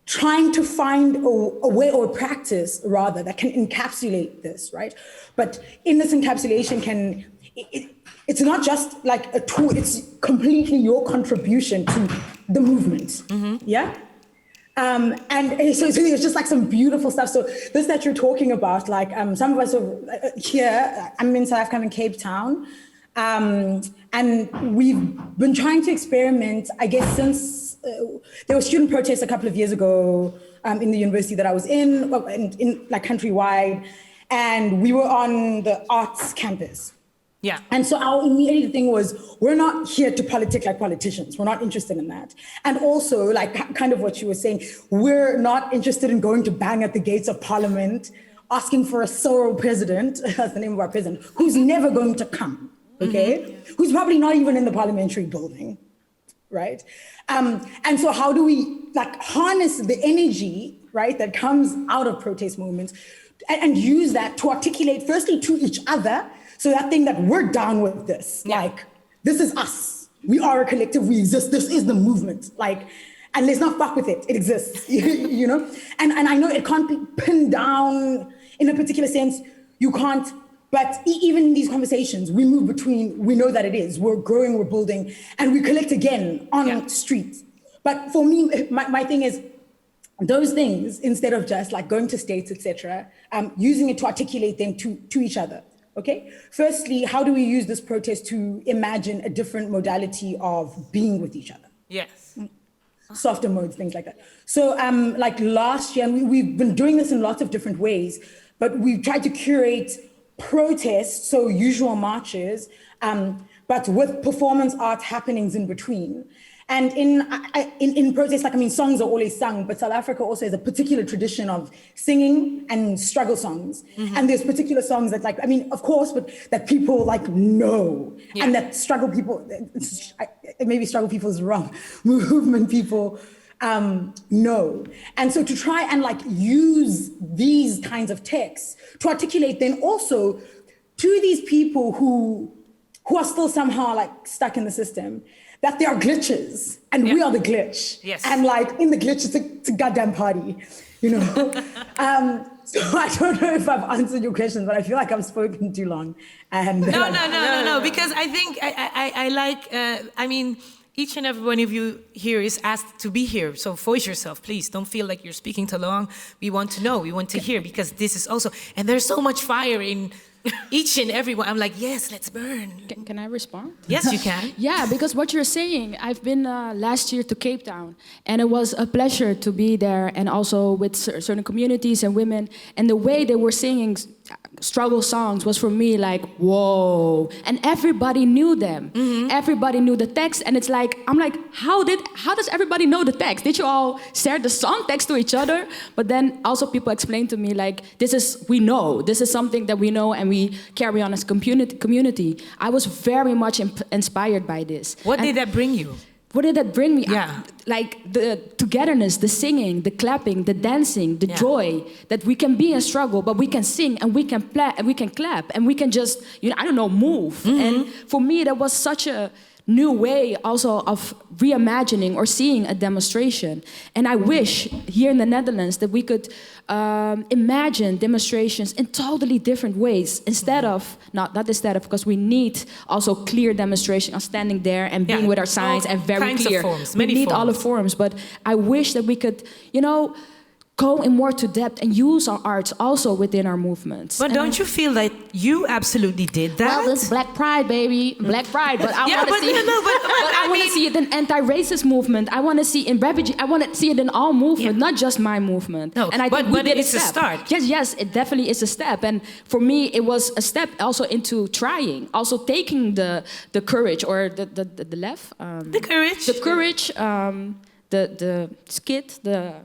trying to find a way or a practice, rather, that can encapsulate this, right? But in this encapsulation it's not just like a tool, it's completely your contribution to the movement, yeah? And so there's just some beautiful stuff. So this that you're talking about, some of us are here, I'm in South Africa, I'm in Cape Town, and we've been trying to experiment, I guess, since there were student protests a couple of years ago in the university that I was in countrywide, and we were on the arts campus. Yeah. And so our immediate thing was, we're not here to politic like politicians. We're not interested in that. And also, kind of what you were saying, we're not interested in going to bang at the gates of parliament, asking for a sorrow president, that's the name of our president, who's never going to come, okay? Who's probably not even in the parliamentary building, right? And so how do we harness the energy, right, that comes out of protest movements and use that to articulate firstly to each other, so that thing that we're down with this, this is us. We are a collective, we exist, this is the movement. And let's not fuck with it, it exists, And I know it can't be pinned down in a particular sense, you can't, but even in these conversations, we move between, we know that it is, we're growing, we're building, and we collect again on streets. But for me, my thing is, those things, instead of just like going to states, etc., using it to articulate them to each other. Okay. Firstly, how do we use this protest to imagine a different modality of being with each other? Yes. Softer modes, things like that. So like last year, and we've been doing this in lots of different ways, but we've tried to curate protests, so usual marches, but with performance art happenings in between. And in protests, like, I mean, songs are always sung, but South Africa also has a particular tradition of singing and struggle songs. Mm-hmm. And there's particular songs that, like, I mean, of course, but that people like know, and that struggle people, maybe struggle people is wrong, movement people know. And so to try and like use these kinds of texts to articulate then also to these people who are still somehow like stuck in the system, that there are glitches and we are the glitch. Yes. And like in the glitch, it's a goddamn party, you know? So I don't know if I've answered your question, but I feel like I've spoken too long. And No, because I think I like, I mean, each and every one of you here is asked to be here. So voice yourself, please. Don't feel like you're speaking too long. We want to know, we want to hear, because this is also, and there's so much fire in each and every one. I'm like, yes, let's burn. Can I respond? Yes, you can. Yeah, because what you're saying, I've been last year to Cape Town, and it was a pleasure to be there, and also with certain communities and women, and the way they were singing struggle songs was for me like, whoa. And everybody knew them. Mm-hmm. Everybody knew the text, and it's like, I'm like, how does everybody know the text? Did you all share the song text to each other? But then also people explained to me like, this is something that we know and we carry on as community. I was very much inspired by this. What did that bring you? What did that bring me? Yeah. Like the togetherness, the singing, the clapping, the dancing, the joy, that we can be in struggle, but we can sing and we can play and we can clap and we can just, move. Mm-hmm. And for me, that was such a new way also of reimagining or seeing a demonstration. And I wish here in the Netherlands that we could imagine demonstrations in totally different ways instead of, not instead of, because we need also clear demonstration of standing there and being with our signs and very clear. Forms, we need all the forms, but I wish that we could, go in more to depth and use our arts also within our movements. But don't you feel like you absolutely did that? Well, this Black Pride, baby, Black Pride. But I want to see. But I want to see it in anti-racist movement. I want to see in refugee. I want to see it in all movement, not just my movement. No, and I think we did it's a start. Yes, it definitely is a step. And for me, it was a step also into trying, also taking the courage or the left. The courage. The courage. The skit. The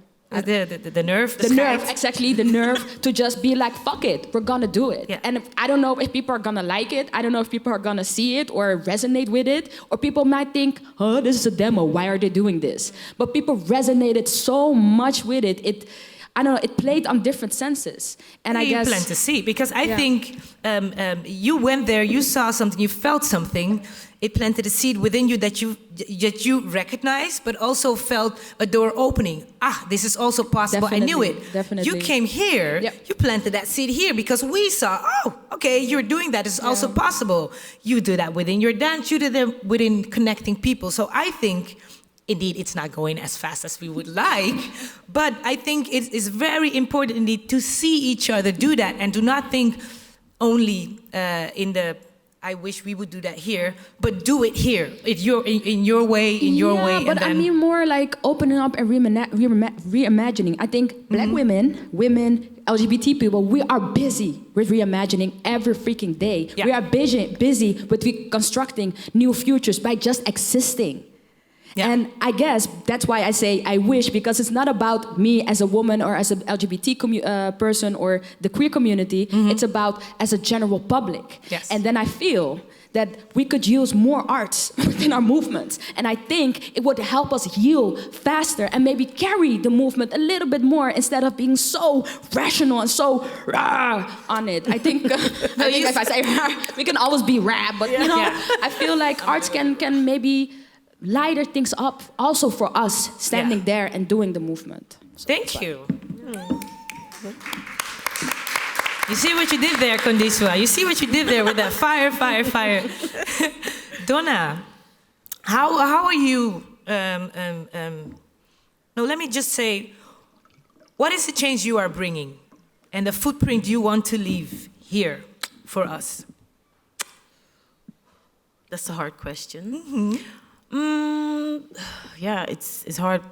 nerve. The nerve, exactly, the nerve to just be like, fuck it, we're gonna do it. Yeah. And I don't know if people are gonna like it. I don't know if people are gonna see it or resonate with it. Or people might think, oh, this is a demo, why are they doing this? But people resonated so much with it. It played on different senses. And I guess... You plan to see, because I think you went there, you saw something, you felt something. It planted a seed within you that you recognized, but also felt a door opening. This is also possible. Definitely, I knew it. Definitely. You came here, you planted that seed here because we saw, okay, you're doing that. It's also possible. You do that within your dance, you do that within connecting people. So I think, indeed, it's not going as fast as we would like, but I think it is very important indeed to see each other do that and do not think only in the I wish we would do that here, but do it here, in your way, Yeah, but I mean more like opening up and reimagining. I think Black women, LGBT people, we are busy with reimagining every freaking day. Yeah. We are busy with reconstructing new futures by just existing. Yeah. And I guess that's why I say I wish, because it's not about me as a woman or as an LGBT person or the queer community. Mm-hmm. It's about as a general public. Yes. And then I feel that we could use more arts within our movements. And I think it would help us heal faster and maybe carry the movement a little bit more instead of being so rational and so on it. I think, if I say we can always be rap, but I feel like arts can maybe lighter things up also for us standing there and doing the movement. So, thank you. You see what you did there, Kondiswa? You see what you did there with that fire. Donna, how are you? No, let me just say, What is the change you are bringing and the footprint you want to leave here for us? That's a hard question. Yeah, it's hard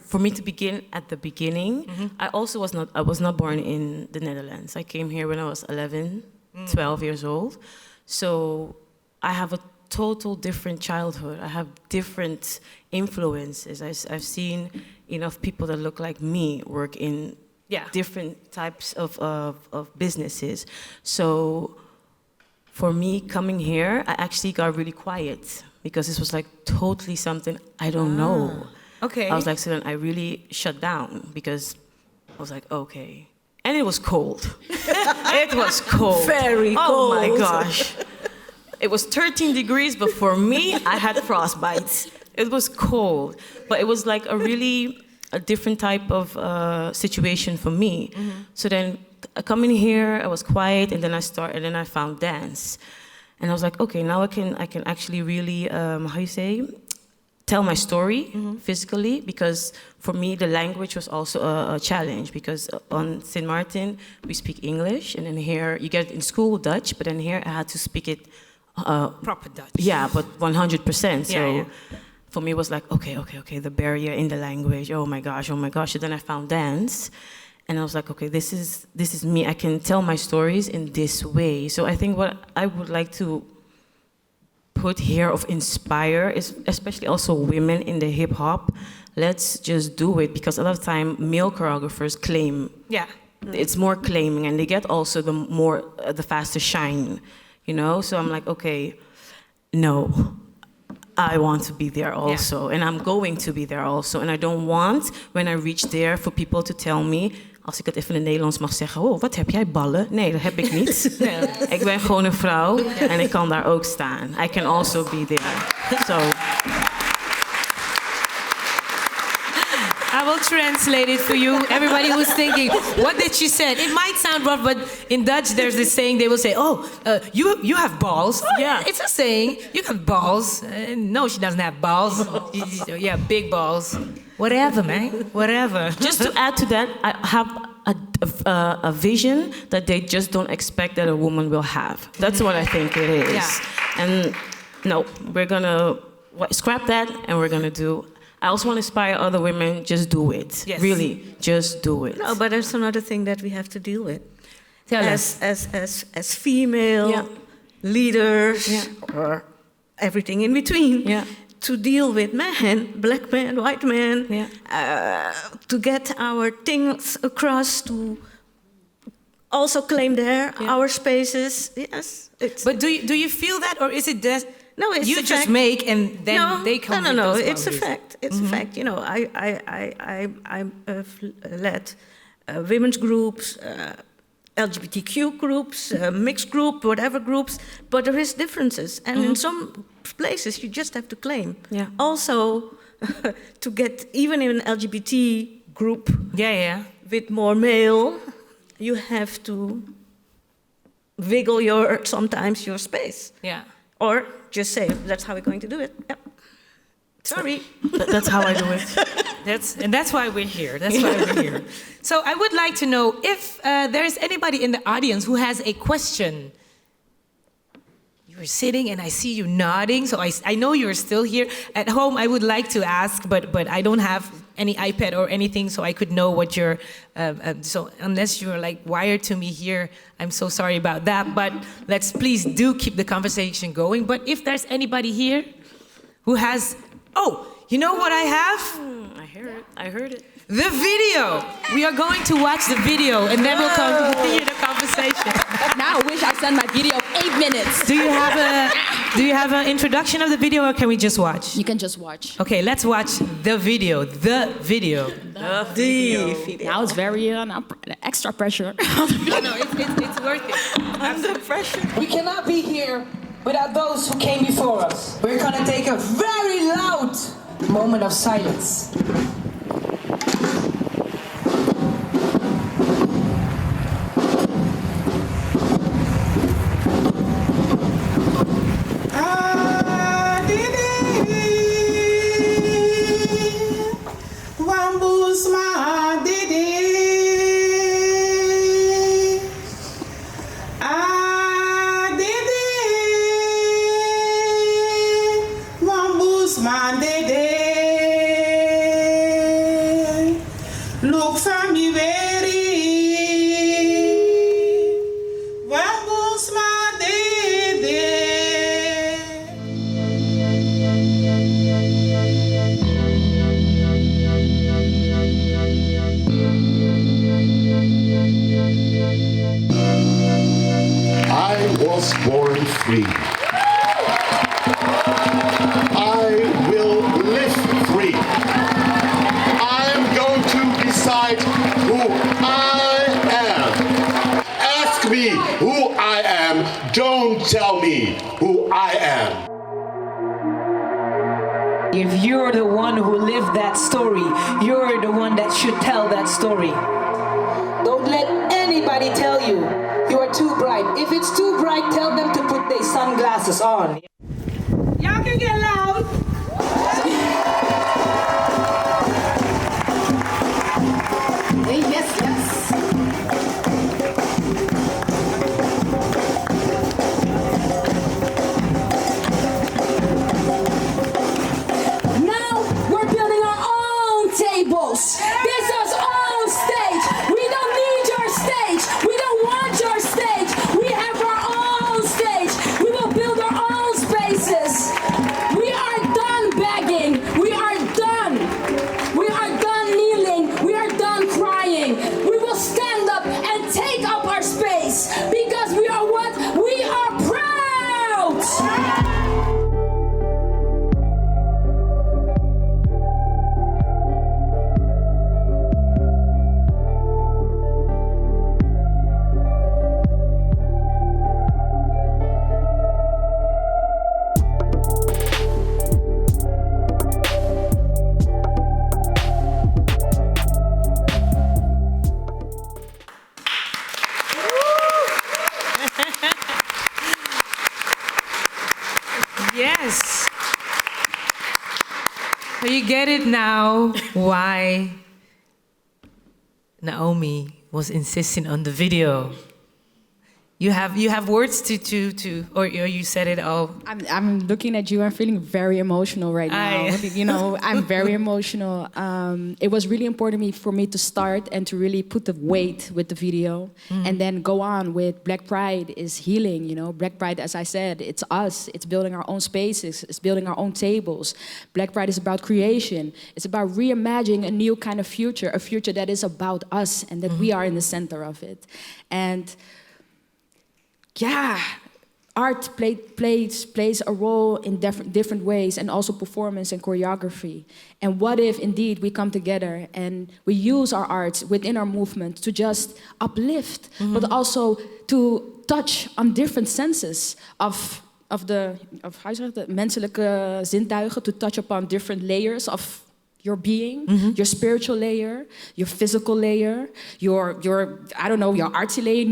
for me to begin at the beginning. I was not born in the Netherlands. I came here when I was 11, 12 years old. So I have a total different childhood. I have different influences. I've seen enough people that look like me work in different types of businesses. So for me coming here, I actually got really quiet because this was like totally something I don't know. Okay. I was like, so then I really shut down because I was like, okay. And it was cold. It was cold. Very cold. Oh my gosh. It was 13 degrees, but for me, I had frostbites. It was cold, but it was like a different type of situation for me. So then coming here, I was quiet, and then I found dance. And I was like, okay, now I can actually really, tell my story physically, because for me, the language was also a challenge, because on St. Martin, we speak English, and then here, you get it in school Dutch, but then here I had to speak it proper Dutch. Yeah, but 100%. So Yeah. for me, it was like, okay, the barrier in the language, oh my gosh. And then I found dance, and I was like, okay, this is me. I can tell my stories in this way. So I think what I would like to put here of inspire is especially also women in the hip hop. Let's just do it, because a lot of time male choreographers claim. Yeah. It's more claiming, and they get also the faster shine, So I'm like, okay, no, I want to be there also, and I'm going to be there also. And I don't want, when I reach there, for people to tell me, als ik het even in het Nederlands mag zeggen, oh, wat heb jij, ballen? Nee, dat heb ik niet. Ik ben gewoon een vrouw en ik kan daar ook staan. I can also be there. So. I will translate it for you. Everybody who's thinking, what did she say? It might sound rough, but in Dutch there's this saying, they will say, you have balls. Oh, yeah, it's a saying, you have balls. No, she doesn't have balls. Yeah, big balls. Whatever, man, whatever. Just to add to that, I have a vision that they just don't expect that a woman will have. That's what I think it is. Yeah. And no, we're gonna scrap that, and we're gonna do. I also want to inspire other women. Just do it. Yes. Really, just do it. No, but there's another thing that we have to deal with. Tell us. As female leaders, or everything in between. Yeah. To deal with men, black men, white men, to get our things across, to also claim our spaces. Yes. But do you feel that, or is it just no? It's you a just fact. make and then they come? No. With those It's a boundaries? fact. It's a fact. I led women's groups, LGBTQ groups, mixed group, whatever groups. But there is differences, and in some places you just have to claim. Yeah. Also, to get even in an LGBT group with more male, you have to wiggle sometimes your space. Yeah. Or just say, that's how we're going to do it. Yep. Sorry. That's how I do it. That's why we're here. That's why we're here. So I would like to know if there's anybody in the audience who has a question. You're sitting and I see you nodding, so I know you're still here. At home, I would like to ask, but I don't have any iPad or anything, so I could know what you're. So unless you're like wired to me here, I'm so sorry about that. But please do keep the conversation going. But if there's anybody here who has, you know what I have? I heard it. The video. We are going to watch the video, and then we'll continue the conversation. Now I wish I sent my video of 8 minutes. Do you have an introduction of the video, or can we just watch? You can just watch. Okay, let's watch the video. The video. Now it's very extra pressure. No, it's worth it. Under pressure. We cannot be here without those who came before us. We're gonna take a very loud moment of silence. Wambus ma didi mandede. Look for me very. Vamos mandede. I was born free. I will live free. I'm going to decide who I am. Ask me who I am. Don't tell me who I am. If you're the one who lived that story, you're the one that should tell that story. Don't let anybody tell you are too bright. If it's too bright, tell them to put their sunglasses on. Y'all can get loud. Yes, yes. Now we're building our own tables. This is our own stage. We don't need your stage. We don't want your stage. We have our own stage. We will build our own spaces. We are done begging. We are done. We are done kneeling. We are done crying. We will stand up and take up our space because we are what? We are proud. Yes. So you get it now why Naomi was insisting on the video. You have words or you said it all. I'm looking at you. I'm feeling very emotional right now. You know, I'm very emotional. It was really important for me to start and to really put the weight with the video, and then go on with Black Pride is healing. You know, Black Pride, as I said, it's us. It's building our own spaces. It's building our own tables. Black Pride is about creation. It's about reimagining a new kind of future, a future that is about us and that we are in the center of it. And yeah, art plays a role in different ways, and also performance and choreography. And what if, indeed, we come together and we use our arts within our movement to just uplift, but also to touch on different senses of the menselijke zintuigen, to touch upon different layers of your being, your spiritual layer, your physical layer, your I don't know, your artsy layer,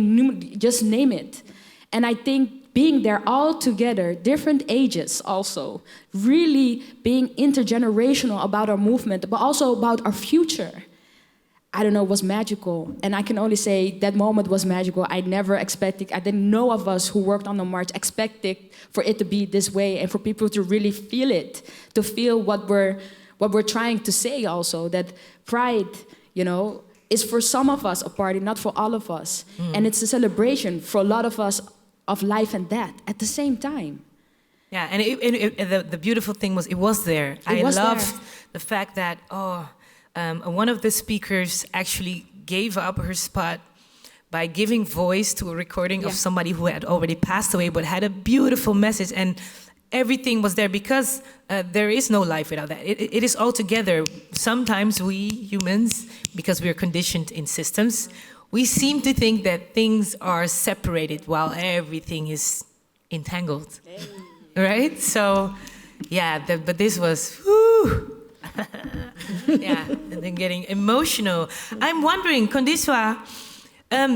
just name it. And I think being there all together, different ages also, really being intergenerational about our movement, but also about our future, I don't know, was magical. And I can only say that moment was magical. I never expected, I didn't know of us who worked on the march expected for it to be this way and for people to really feel it, to feel what we're trying to say also, that pride, you know, is for some of us a party, not for all of us. And it's a celebration for a lot of us of life and death at the same time. Yeah, and the beautiful thing was, it was there. I loved the fact that, one of the speakers actually gave up her spot by giving voice to a recording of somebody who had already passed away, but had a beautiful message. And everything was there because there is no life without that. It is all together. Sometimes we humans, because we are conditioned in systems, we seem to think that things are separated while everything is entangled, right? So, yeah, but this was, whew. Yeah, and then getting emotional. I'm wondering, Kondiswa,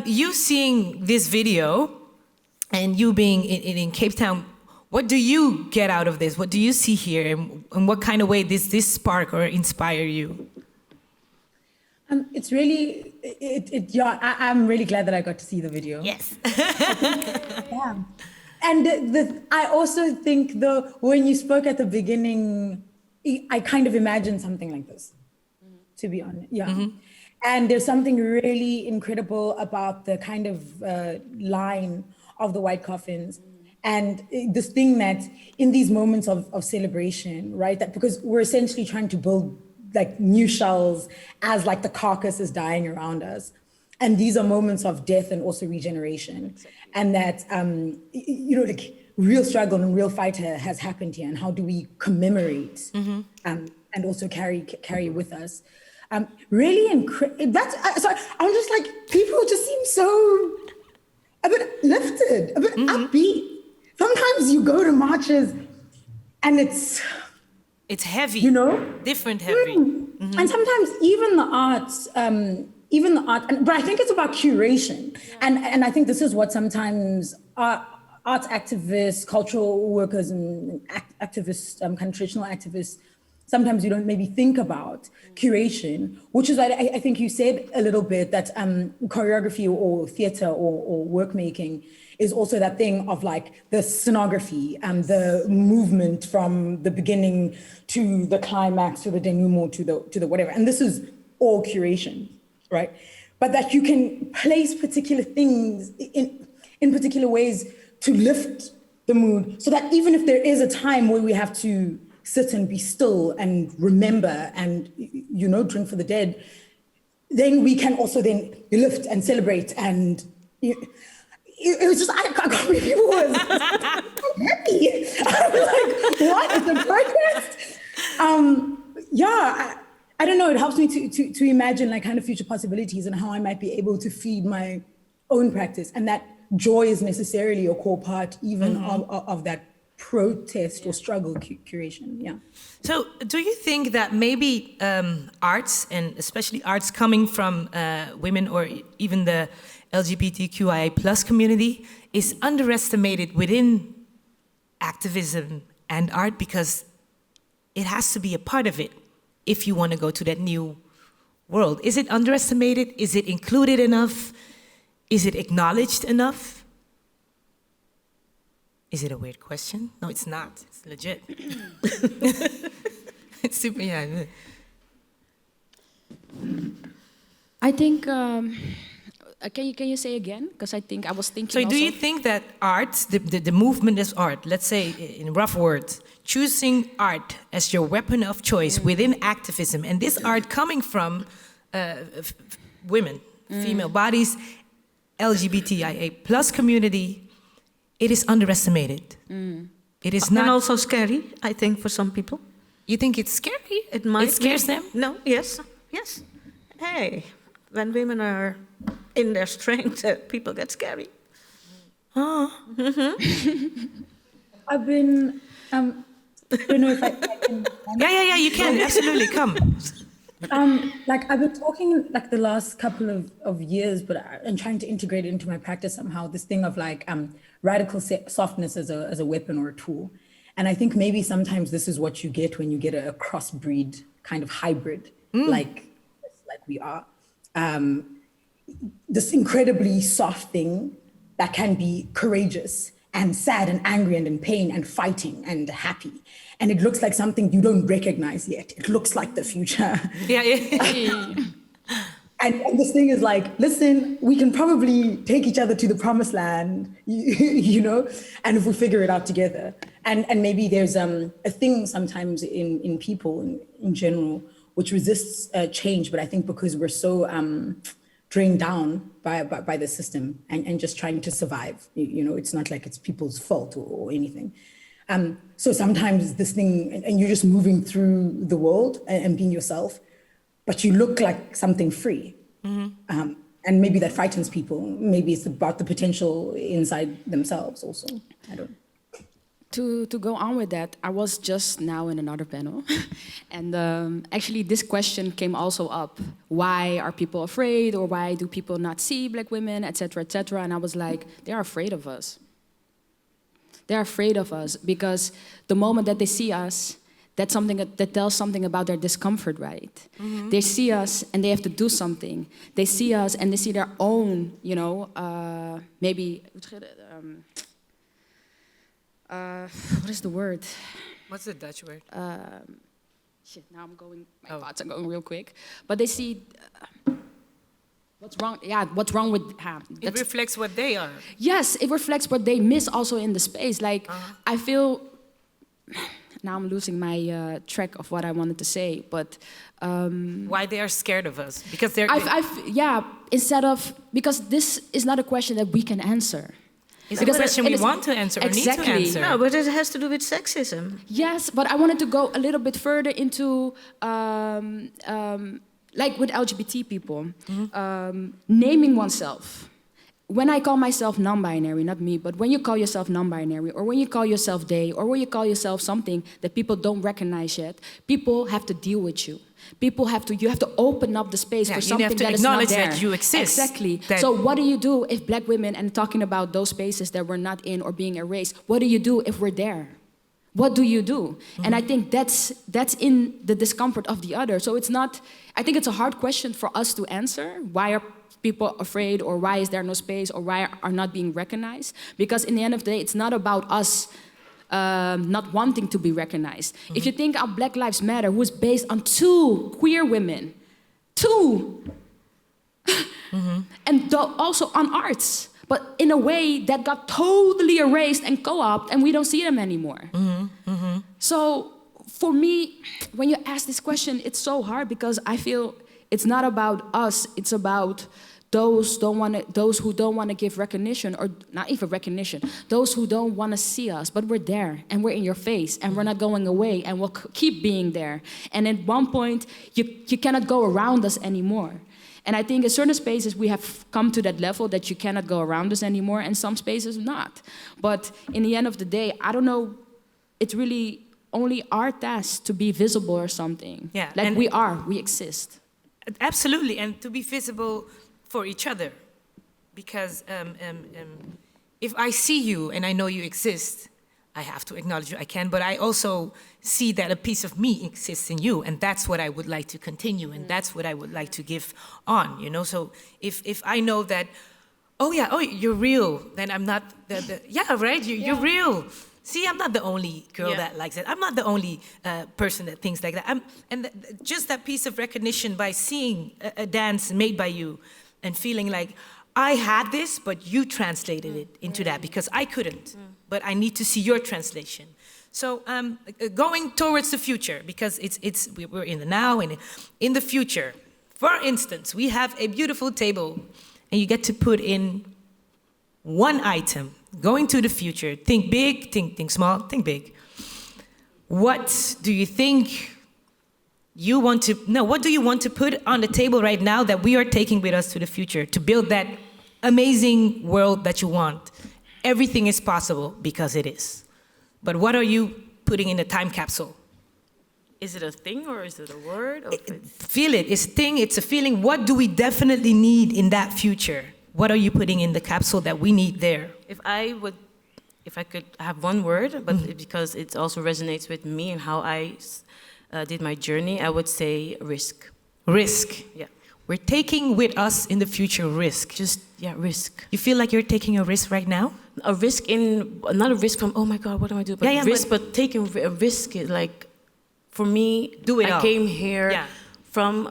you seeing this video and you being in Cape Town, what do you get out of this? What do you see here, and what kind of way does this spark or inspire you? It's really, I'm really glad that I got to see the video. Yes. Yeah. And I also think when you spoke at the beginning I kind of imagine something like this, to be honest. Yeah. And there's something really incredible about the kind of line of the white coffins. And this thing that in these moments of celebration, right, that because we're essentially trying to build like new shells as like the carcass is dying around us. And these are moments of death and also regeneration. And that, like real struggle and real fight has happened here. And how do we commemorate and also carry with us? Really, sorry, I'm just like, people just seem so a bit lifted, a bit upbeat. Sometimes you go to marches and it's heavy, different heavy. And sometimes even the arts, but I think it's about curation. And I think this is what sometimes arts activists, cultural workers and activists, kind of traditional activists, sometimes you don't maybe think about curation, which is what I think you said a little bit, that choreography or theater or work making is also that thing of like the scenography and the movement from the beginning to the climax, to the denouement, to the whatever. And this is all curation, right? But that you can place particular things in particular ways to lift the mood, so that even if there is a time where we have to sit and be still and remember and, drink for the dead, then we can also then lift and celebrate. And it was just, I can't believe people were happy. I was like, what is the protest? I don't know, it helps me to imagine like kind of future possibilities and how I might be able to feed my own practice. And that joy is necessarily a core part even of that protest or struggle curation, yeah. So do you think that maybe arts, and especially arts coming from women or even the LGBTQI plus community, is underestimated within activism and art, because it has to be a part of it if you want to go to that new world? Is it underestimated? Is it included enough? Is it acknowledged enough? Is it a weird question? No, it's not. It's legit. It's super, yeah. I think, can you say again? Because I think I was thinking So do you think that art, the movement is art, let's say in rough words, choosing art as your weapon of choice within activism, and this art coming from women, female bodies, LGBTIA plus community, it is underestimated. It is not. And also scary, I think, for some people. You think it's scary? It might. It scares them? No, yes. Hey, when women are in their strength, people get scary. Oh. I've been, I don't know if I can. Yeah, you can, absolutely, come. I've been talking like the last couple of years, but I'm trying to integrate it into my practice somehow, this thing of like radical softness as a weapon or a tool. And I think maybe sometimes this is what you get when you get a crossbreed kind of hybrid, like we are. This incredibly soft thing that can be courageous and sad and angry and in pain and fighting and happy. And it looks like something you don't recognize yet. It looks like the future. Yeah. And this thing is like, listen, we can probably take each other to the promised land, and if we figure it out together. And maybe there's a thing sometimes in people in general, which resists change, but I think because we're so drained down by the system and just trying to survive. It's not like it's people's fault or anything. So sometimes this thing, and you're just moving through the world and being yourself, but you look like something free. And maybe that frightens people. Maybe it's about the potential inside themselves also. I don't know. To go on with that, I was just now in another panel, and actually this question came also up. Why are people afraid, or why do people not see Black women, et cetera, et cetera? And I was like, they're afraid of us. They're afraid of us because the moment that they see us, that's something that tells something about their discomfort, right? They see us and they have to do something. They see us and they see their own, maybe... what is the word? What's the Dutch word? shit, now my thoughts are going real quick. But they see what's wrong. Yeah, what's wrong with it reflects what they are. Yes, it reflects what they miss also in the space. Like I feel now I'm losing my track of what I wanted to say, but why they are scared of us? Because they're because this is not a question that we can answer. It's a question we want to answer or need to answer. No, but it has to do with sexism. Yes, but I wanted to go a little bit further into, like with LGBT people, naming oneself. When I call myself non-binary, not me, but when you call yourself non-binary, or when you call yourself they, or when you call yourself something that people don't recognize yet, people have to deal with you. You have to open up the space for something that is not there. You have to acknowledge that you exist. Exactly. So what do you do if black women, and talking about those spaces that we're not in or being erased, what do you do if we're there? What do you do? And I think that's in the discomfort of the other. So it's not, I think it's a hard question for us to answer. Why are people afraid, or why is there no space, or why are not being recognized? Because in the end of the day, it's not about us not wanting to be recognized. If you think of Black Lives Matter, was based on 2 queer women, 2, and also on arts, but in a way that got totally erased and co-opted, and we don't see them anymore. So for me, when you ask this question, it's so hard because I feel it's not about us, it's about those who don't want to give recognition, or not even recognition, those who don't want to see us, but we're there and we're in your face and we're not going away and we'll keep being there. And at one point, you cannot go around us anymore. And I think in certain spaces we have come to that level that you cannot go around us anymore, and some spaces not. But in the end of the day, I don't know, it's really only our task to be visible or something. Yeah, like we exist. Absolutely, and to be visible for each other, because if I see you and I know you exist, I have to acknowledge you. I can, but I also see that a piece of me exists in you, and that's what I would like to continue, and that's what I would like to give on. You know, so if I know that, you're real, then I'm not you're real. See, I'm not the only girl that likes it. I'm not the only person that thinks like that. Just that piece of recognition by seeing a dance made by you and feeling like, I had this, but you translated it into that because I couldn't. But I need to see your translation. So going towards the future, because we're in the now and in the future. For instance, we have a beautiful table, and you get to put in one item. Going to the future, think big, think small, think big. What do you think what do you want to put on the table right now that we are taking with us to the future to build that amazing world that you want? Everything is possible because it is. But what are you putting in the time capsule? Is it a thing or is it a word? Feel it, it's a thing, it's a feeling. What do we definitely need in that future? What are you putting in the capsule that we need there? If I could have one word, but because it also resonates with me and how I did my journey, I would say risk. Risk. Yeah. We're taking with us in the future risk. Risk. You feel like you're taking a risk right now? A risk not a risk from, oh my God, what am I doing? But risk, but taking a risk, like, for me, I came here from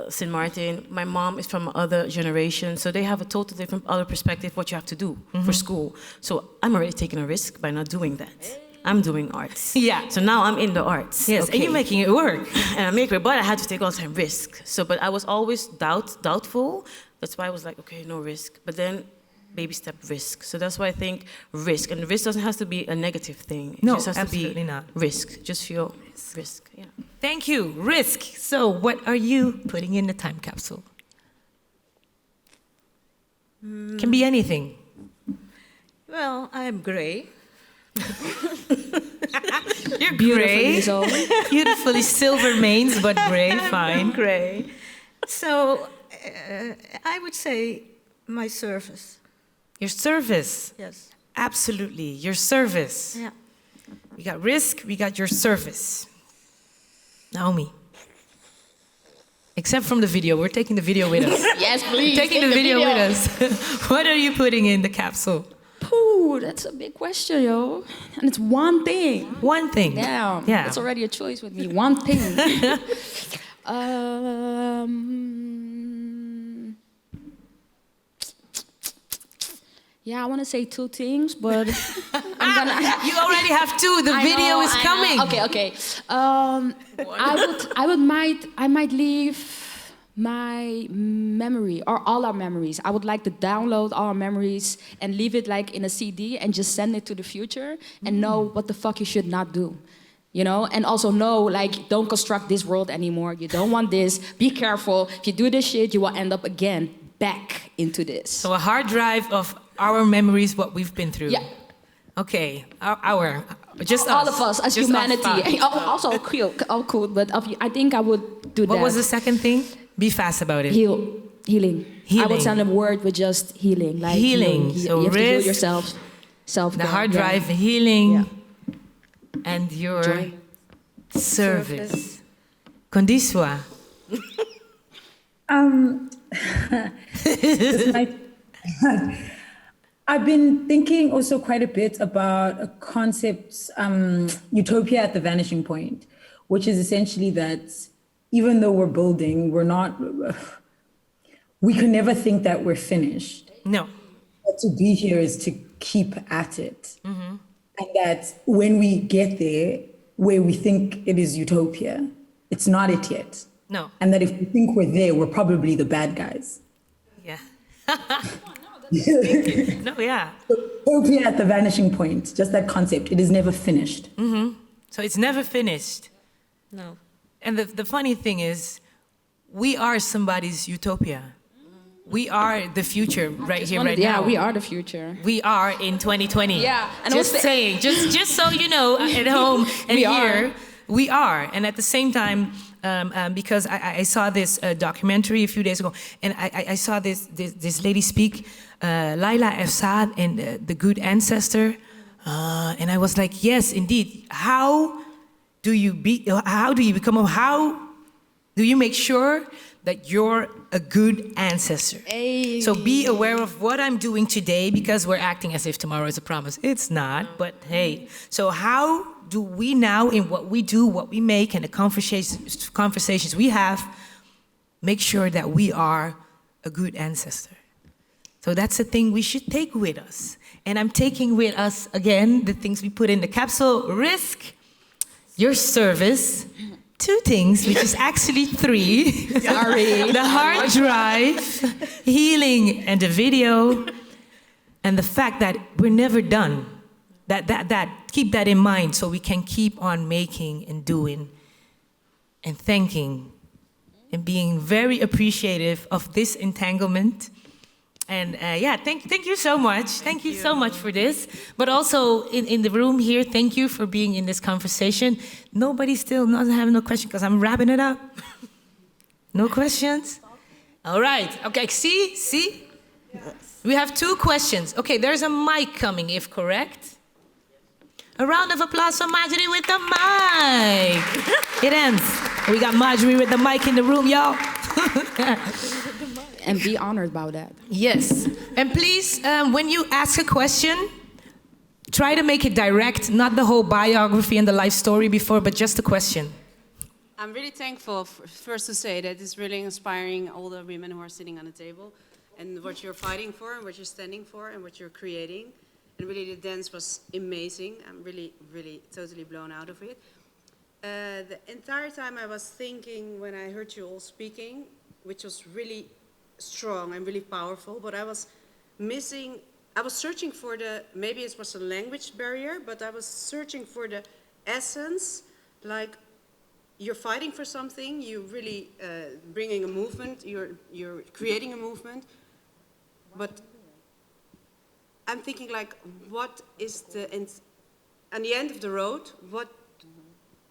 St. Martin. My mom is from other generation, so they have a totally different other perspective what you have to do for school. So I'm already taking a risk by not doing that. I'm doing arts. Yeah. So now I'm in the arts. Yes, and you're making it work. And I make it, but I had to take all the time risk. So, but I was always doubtful. That's why I was like, okay, no risk. But then baby step risk. So that's why I think risk. And risk doesn't have to be a negative thing. It just has absolutely to be not. Risk. Just feel risk. Yeah. Thank you. Risk. So what are you putting in the time capsule? Can be anything. Well, I'm gray. You're gray. Beautifully silver manes, but gray, fine. Gray. So I would say my service. Your service. Yes. Absolutely. Your service. Yeah. We got risk, we got your service. Naomi. Except from the video. We're taking the video with us. Yes, please. Taking the video with us. What are you putting in the capsule? Ooh, that's a big question, yo. And it's one thing. One thing. Damn. Yeah. That's already a choice with me. One thing. Yeah, I want to say two things, but I'm gonna. You already have two. The video is coming. Okay. I might leave my memory or all our memories. I would like to download all our memories and leave it like in a CD and just send it to the future and know what the fuck you should not do. You know, and also know, like, don't construct this world anymore. You don't want this. Be careful. If you do this shit, you will end up again back into this. So a hard drive of our memories, what we've been through. Yeah. Okay, our just all us. of us as Just humanity. us. Also cool, but I think I would do that. What was the second thing? Be fast about it. Healing. I would send a word with just healing. Like Healing. You So have to heal risk, yourself. The hard drive, healing, Yeah. and your Joy. service. Condiswa. I've been thinking also quite a bit about a concept, utopia at the vanishing point, which is essentially that even though we're building, we can never think that we're finished. No. But to be here is to keep at it. Mm-hmm. And that when we get there, where we think it is utopia, it's not it yet. No. And that if we think we're there, we're probably the bad guys. Yeah. No, yeah. Utopia at the vanishing point, just that concept, it is never finished. Mm-hmm. So it's never finished. No. And the funny thing is, we are somebody's utopia. We are the future right here, right now. Yeah, we are the future. We are in 2020. Yeah, and just saying, just so you know, at home and here, we are. And at the same time, because I saw this documentary a few days ago, and I saw this lady speak, Laila Efsad and the Good Ancestor, and I was like, yes, indeed. How do you make sure that you're a good ancestor? Hey. So be aware of what I'm doing today, because we're acting as if tomorrow is a promise. It's not, but hey. So how do we now, in what we do, what we make, and the conversations we have, make sure that we are a good ancestor? So that's the thing we should take with us. And I'm taking with us, again, the things we put in the capsule: risk, your service, two things, which is actually three. Sorry. The hard drive, healing, and the video, and the fact that we're never done. That keep that in mind, so we can keep on making and doing and thanking and being very appreciative of this entanglement. And thank you so much. Thank you so much for this. But also in the room here, thank you for being in this conversation. Nobody still doesn't have no question, because I'm wrapping it up. No questions? All right. Okay, see? Yes. We have two questions. Okay, there's a mic coming, if correct. A round of applause for Marjorie with the mic. It ends. We got Marjorie with the mic in the room, y'all. And be honored about that. Yes. And please, when you ask a question, try to make it direct, not the whole biography and the life story before, but just a question. I'm really thankful, first to say that it's really inspiring, all the women who are sitting on the table, and what you're fighting for, and what you're standing for, and what you're creating. And really the dance was amazing. I'm really, really totally blown out of it. The entire time I was thinking, when I heard you all speaking, which was really strong and really powerful, but I was searching for maybe it was a language barrier, but I was searching for the essence, like you're fighting for something, you're really bringing a movement, you're creating a movement, but I'm thinking, like, what is on the end of the road,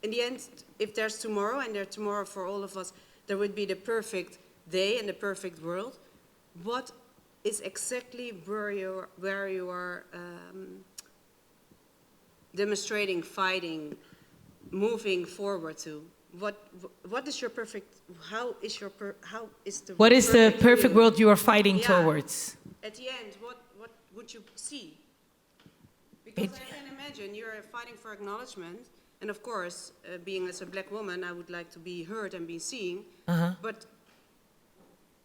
in the end, if there's tomorrow, and there's tomorrow for all of us, there would be the perfect day and the perfect world. What is exactly where you are demonstrating, fighting, moving forward to? What is your perfect? How is the? What is the perfect world you are fighting towards? At the end, what would you see? Because I can imagine you're fighting for acknowledgement, and of course, being as a black woman, I would like to be heard and be seen. But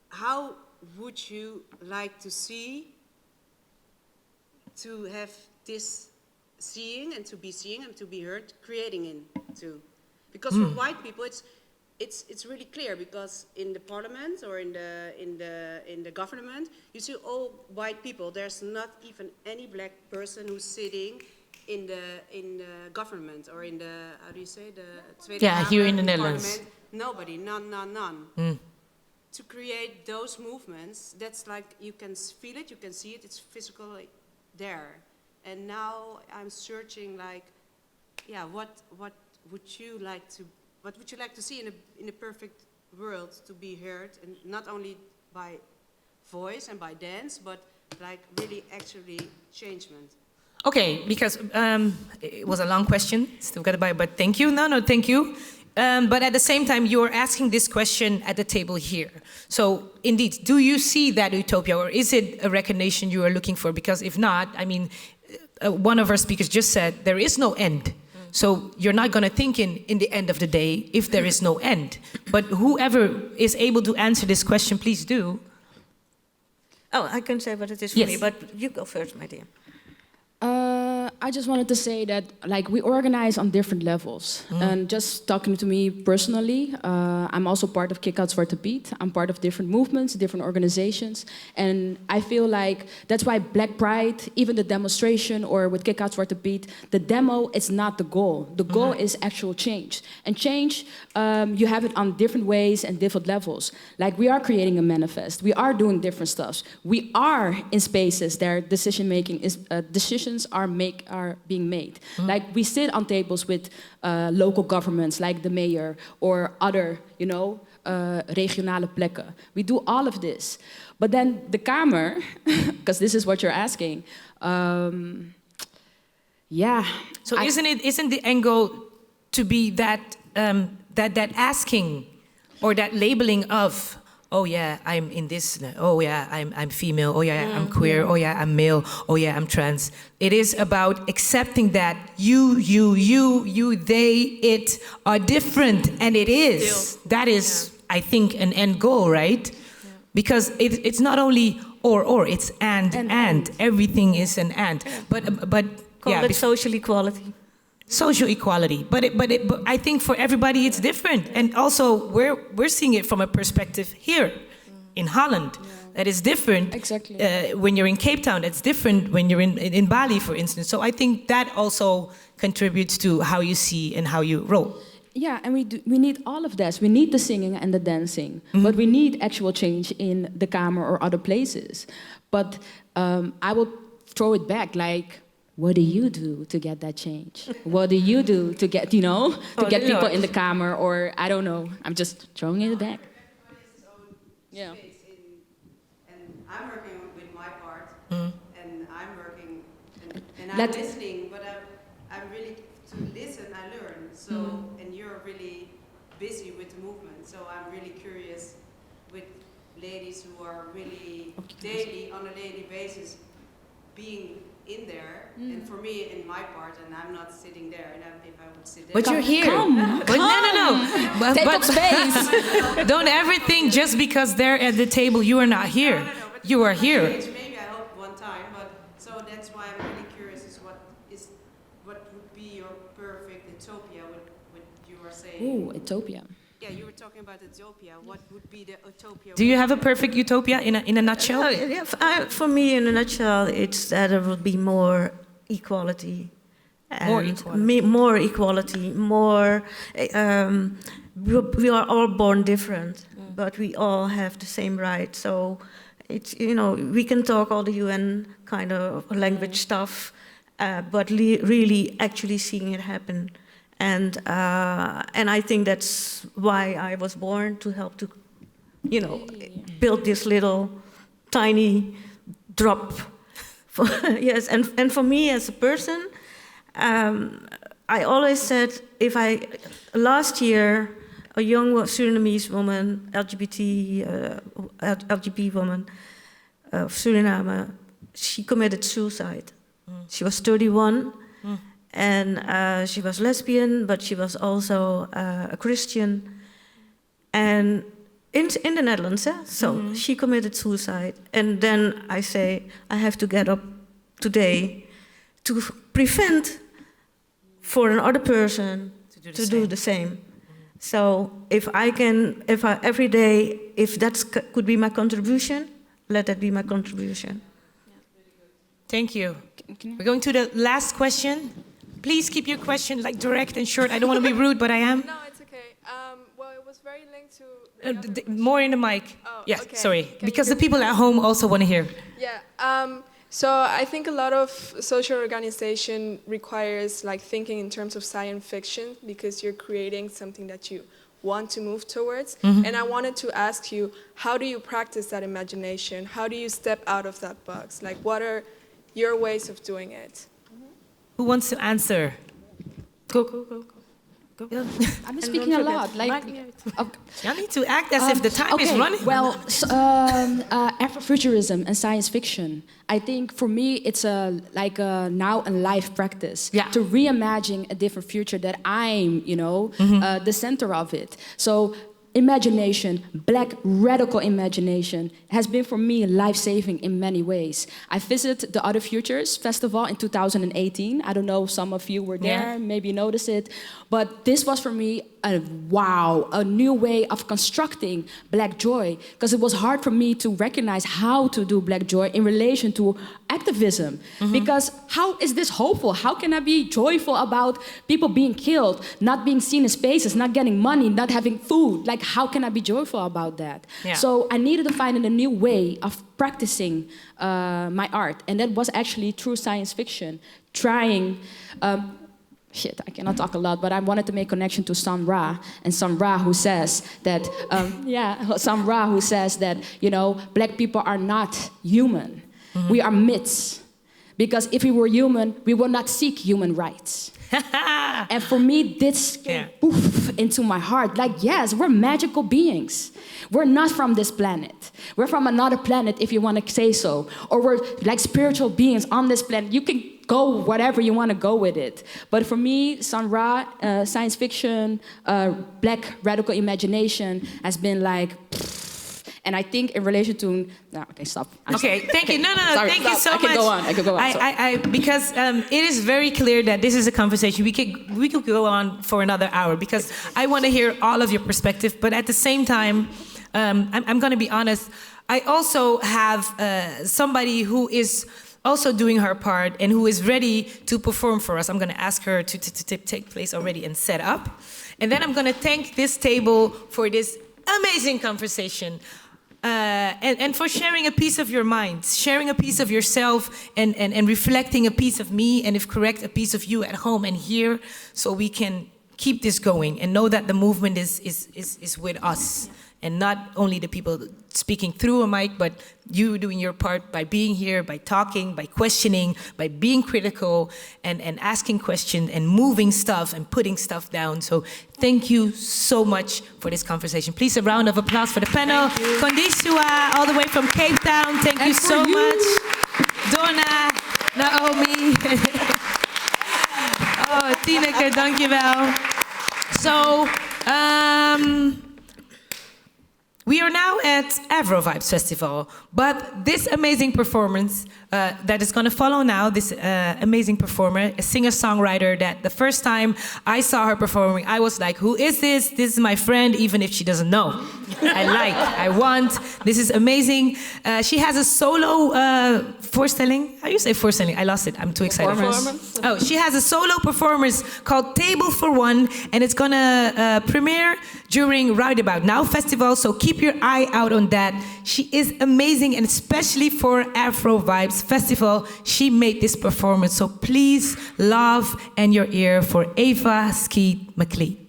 how would you like to see, to have this seeing and to be seeing and to be heard, creating into? Because for white people, it's really clear, because in the parliament or in the government, you see all white people. There's not even any black person who's sitting in the government or in the, how do you say, the Tweede Kamer, here in the Netherlands. Nobody, none. To create those movements, that's like you can feel it, you can see it, it's physically there. And now I'm searching, like, yeah, what would you like to see in a perfect world, to be heard, and not only by voice and by dance, but like really actually changement? Okay, because it was a long question, still got to buy, but thank you. No, thank you. But at the same time, you're asking this question at the table here. So indeed, do you see that utopia, or is it a recognition you are looking for? Because if not, I mean, one of our speakers just said there is no end. So you're not going to think in the end of the day if there is no end. But whoever is able to answer this question, please do. Oh, I can say what it is for me, but you go first, my dear. I just wanted to say that, like, we organize on different levels. And just talking to me personally, I'm also part of Kick Out Zwarte Piet. I'm part of different movements, different organizations. And I feel like that's why Black Pride, even the demonstration or with Kick Out Zwarte Piet, the demo is not the goal. The goal is actual change. And change, you have it on different ways and different levels. Like, we are creating a manifest. We are doing different stuff. We are in spaces there decision-making is, decisions are being made. Like, we sit on tables with local governments, like the mayor, or other, regionale plekken. We do all of this. But then the Kamer, because this is what you're asking, So isn't the angle to be that that asking or that labeling of, oh yeah, I'm in this, oh yeah, I'm female, oh yeah, I'm queer, oh yeah, I'm male, oh yeah, I'm trans. It is about accepting that you, they, it are different, and it is. That is, I think, an end goal, right? Yeah. Because it's not only or, it's and. Everything is an and. But Call it social equality. Social equality, but I think for everybody it's different, and also we're seeing it from a perspective here in Holland that is different. Exactly. When you're in Cape Town, it's different when you're in Balie, for instance. So I think that also contributes to how you see and how you roll. Yeah, and we need all of this. We need the singing and the dancing, but we need actual change in the Kamer or other places. But I will throw it back, like, what do you do to get that change? What do you do to get, get people in the Kamer, or I don't know. I'm just throwing it back. Yeah. And I'm working with my part, and I'm working, and I'm listening, but I'm really, to listen, I learn. So, and you're really busy with the movement, so I'm really curious with ladies who are really on a daily basis being in there, and for me, in my part, and I'm not sitting there, and if I would sit there... But you're here. But no. But, take up space. Don't ever think just because they're at the table, you are not here. No, but you are here. Maybe I hope one time, but so that's why I'm really curious is what would be your perfect utopia, what you were saying. Ooh, utopia. Yeah, you were talking about utopia. What would be the utopia? Do you have a perfect utopia in a nutshell? For me, in a nutshell, it's that there will be more equality. More equality. We are all born different, but we all have the same right. So it's, we can talk all the UN kind of language stuff, but really actually seeing it happen. And I think that's why I was born, to help to, build this little tiny drop. Yes, and for me as a person, I always said, last year, a young Surinamese woman, LGBT woman of Suriname, she committed suicide. She was 31, and she was lesbian, but she was also a Christian. And in the Netherlands, so she committed suicide. And then I say, I have to get up today to prevent for another person to do the same. So if every day, if that could be my contribution, let that be my contribution. Thank you. We're going to the last question. Please keep your question direct and short. I don't want to be rude, but I am. No, it's okay. Well, it was very linked to... More in the mic. Oh, yeah, okay. sorry. Because the people at home also want to hear. Yeah. So I think a lot of social organization requires thinking in terms of science fiction, because you're creating something that you want to move towards. And I wanted to ask you, how do you practice that imagination? How do you step out of that box? What are your ways of doing it? Who wants to answer? Go. I'm speaking a lot. I need to act as if the time is running. Well, Afrofuturism and science fiction. I think for me it's a now and life practice to reimagine a different future that I'm, the center of it. So imagination, black radical imagination, has been for me life-saving in many ways. I visited the Other Futures Festival in 2018. I don't know, some of you were there, maybe you noticed it. But this was for me a new way of constructing black joy, because it was hard for me to recognize how to do black joy in relation to activism. Because how is this hopeful? How can I be joyful about people being killed, not being seen in spaces, not getting money, not having food? How can I be joyful about that? Yeah. So I needed to find a new way of practicing my art, and that was actually through science fiction, trying. I cannot talk a lot, but I wanted to make connection to Sam Ra, and Sam Ra who says that, Sam Ra who says that, black people are not human. We are myths. Because if we were human, we would not seek human rights. And for me, this came poof into my heart. Yes, we're magical beings. We're not from this planet. We're from another planet, if you want to say so. Or we're spiritual beings on this planet. You can go whatever you want to go with it. But for me, Sun Ra, science fiction, black radical imagination has been and I think in relation to... No, okay, stop. Okay, thank you. No, sorry, thank you so much. I could go on. Because it is very clear that this is a conversation. We could go on for another hour, because I want to hear all of your perspective. But at the same time, I'm going to be honest. I also have somebody who is also doing her part and who is ready to perform for us. I'm going to ask her to take place already and set up. And then I'm going to thank this table for this amazing conversation. And for sharing a piece of your mind, sharing a piece of yourself, and reflecting a piece of me, and if correct, a piece of you at home and here, so we can keep this going and know that the movement is with us, and not only the people speaking through a mic, but you doing your part by being here, by talking, by questioning, by being critical, and asking questions, and moving stuff, and putting stuff down. So thank you so much for this conversation. Please, a round of applause for the panel. Kondisua, all the way from Cape Town. Thank you so much. Donna, Naomi. Tineke, dankjewel. So, we are now at Afro Vibes Festival, but this amazing performance that is going to follow now, this amazing performer, a singer-songwriter that the first time I saw her performing, I was like, who is this? This is my friend, even if she doesn't know. I want, this is amazing. She has a solo voorstelling. How do you say voorstelling? I lost it, I'm too excited. Oh, she has a solo performance called Table for One, and it's going to premiere during Roundabout Now Festival, so keep your eye out on that. She is amazing, and especially for Afro Vibes Festival, she made this performance. So please, love and your ear for Eva Skeet McLeod.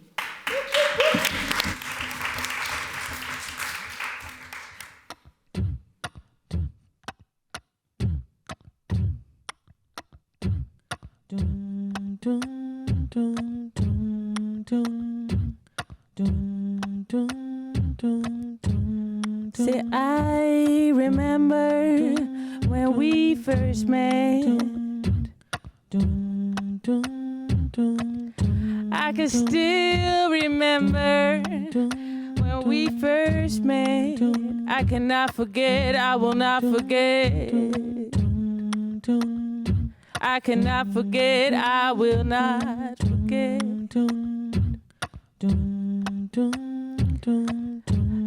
Say, I remember when we first met. I can still remember when we first met. I cannot forget, I will not forget. I cannot forget, I will not forget.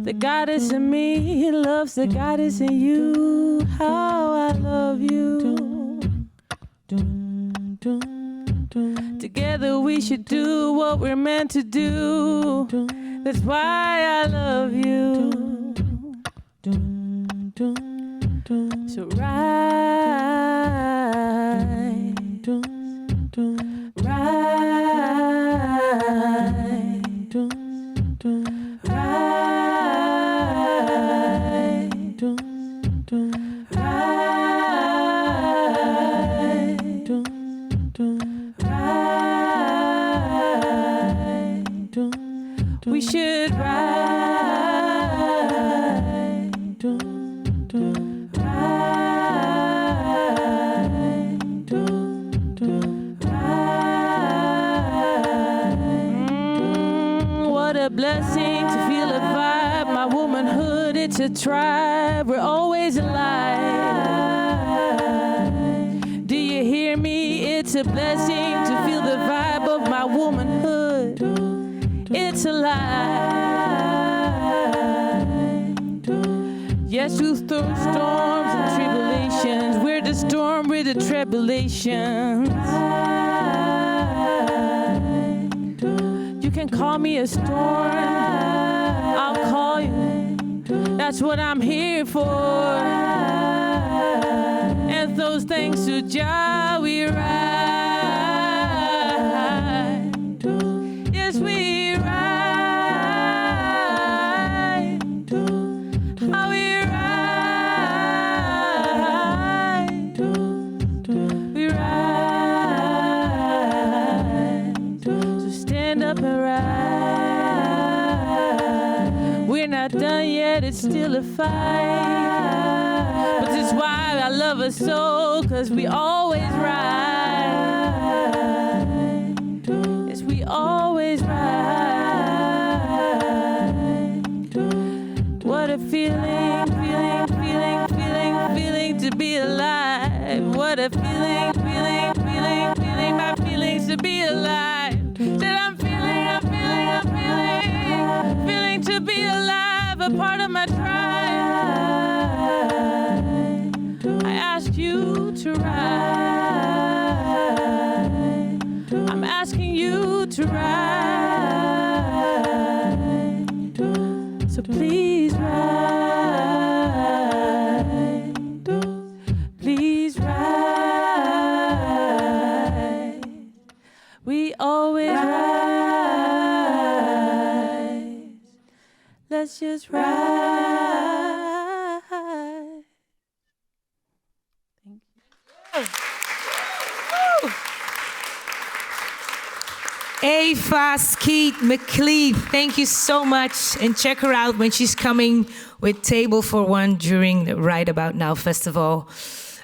The goddess in me loves the goddess in you. How I love you. Together we should do what we're meant to do. That's why I love you. So ride, we should ride, what a blessing to feel a vibe. My womanhood, it's a tribe. We're always alive. Do you hear me? It's a blessing to feel the vibe of my womanhood. It's alive. Yes, through storms and tribulations. We're the storm, we're the tribulations. You can call me a storm, I'll call you. That's what I'm here for. And those thanks to Jah we ride. Yes, we ride. How we ride. We ride. So stand up and ride. We're not done yet, it's still a fight. But this is why I love her so, 'cause we always ride. Yes, we always ride. What a feeling, feeling, feeling, feeling, feeling to be alive. What a feeling, feeling, feeling, feeling, my feelings to be alive. That I'm feeling, I'm feeling, I'm feeling, feeling to be alive, a part of my tribe. I ask you to ride. I'm asking you to ride. So please ride. Please ride. We always ride. Let's just ride. Ava Skeet McLeod, thank you so much. And check her out when she's coming with Table for One during the Right About Now festival.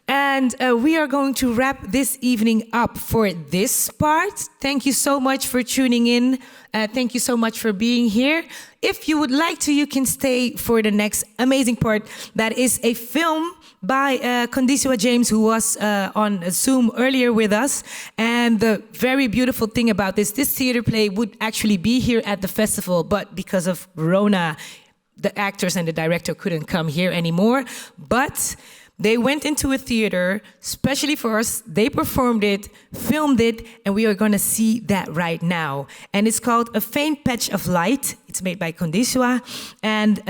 And we are going to wrap this evening up for this part. Thank you so much for tuning in. Thank you so much for being here. If you would like to, you can stay for the next amazing part. That is a film by Condisua James, who was on Zoom earlier with us. And the very beautiful thing about this theater play would actually be here at the festival, but because of Rona, the actors and the director couldn't come here anymore. But they went into a theater, especially for us. They performed it, filmed it, and we are going to see that right now. And it's called A Faint Patch of Light. It's made by Condisua. And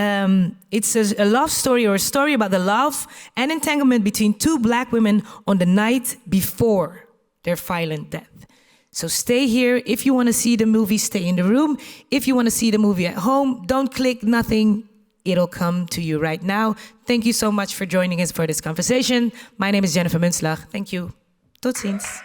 it's a love story, or a story about the love and entanglement between two black women on the night before their violent death. So stay here. If you want to see the movie, stay in the room. If you want to see the movie at home, don't click nothing. It'll come to you right now. Thank you so much for joining us for this conversation. My name is Jennifer Munslag. Thank you. Tot ziens.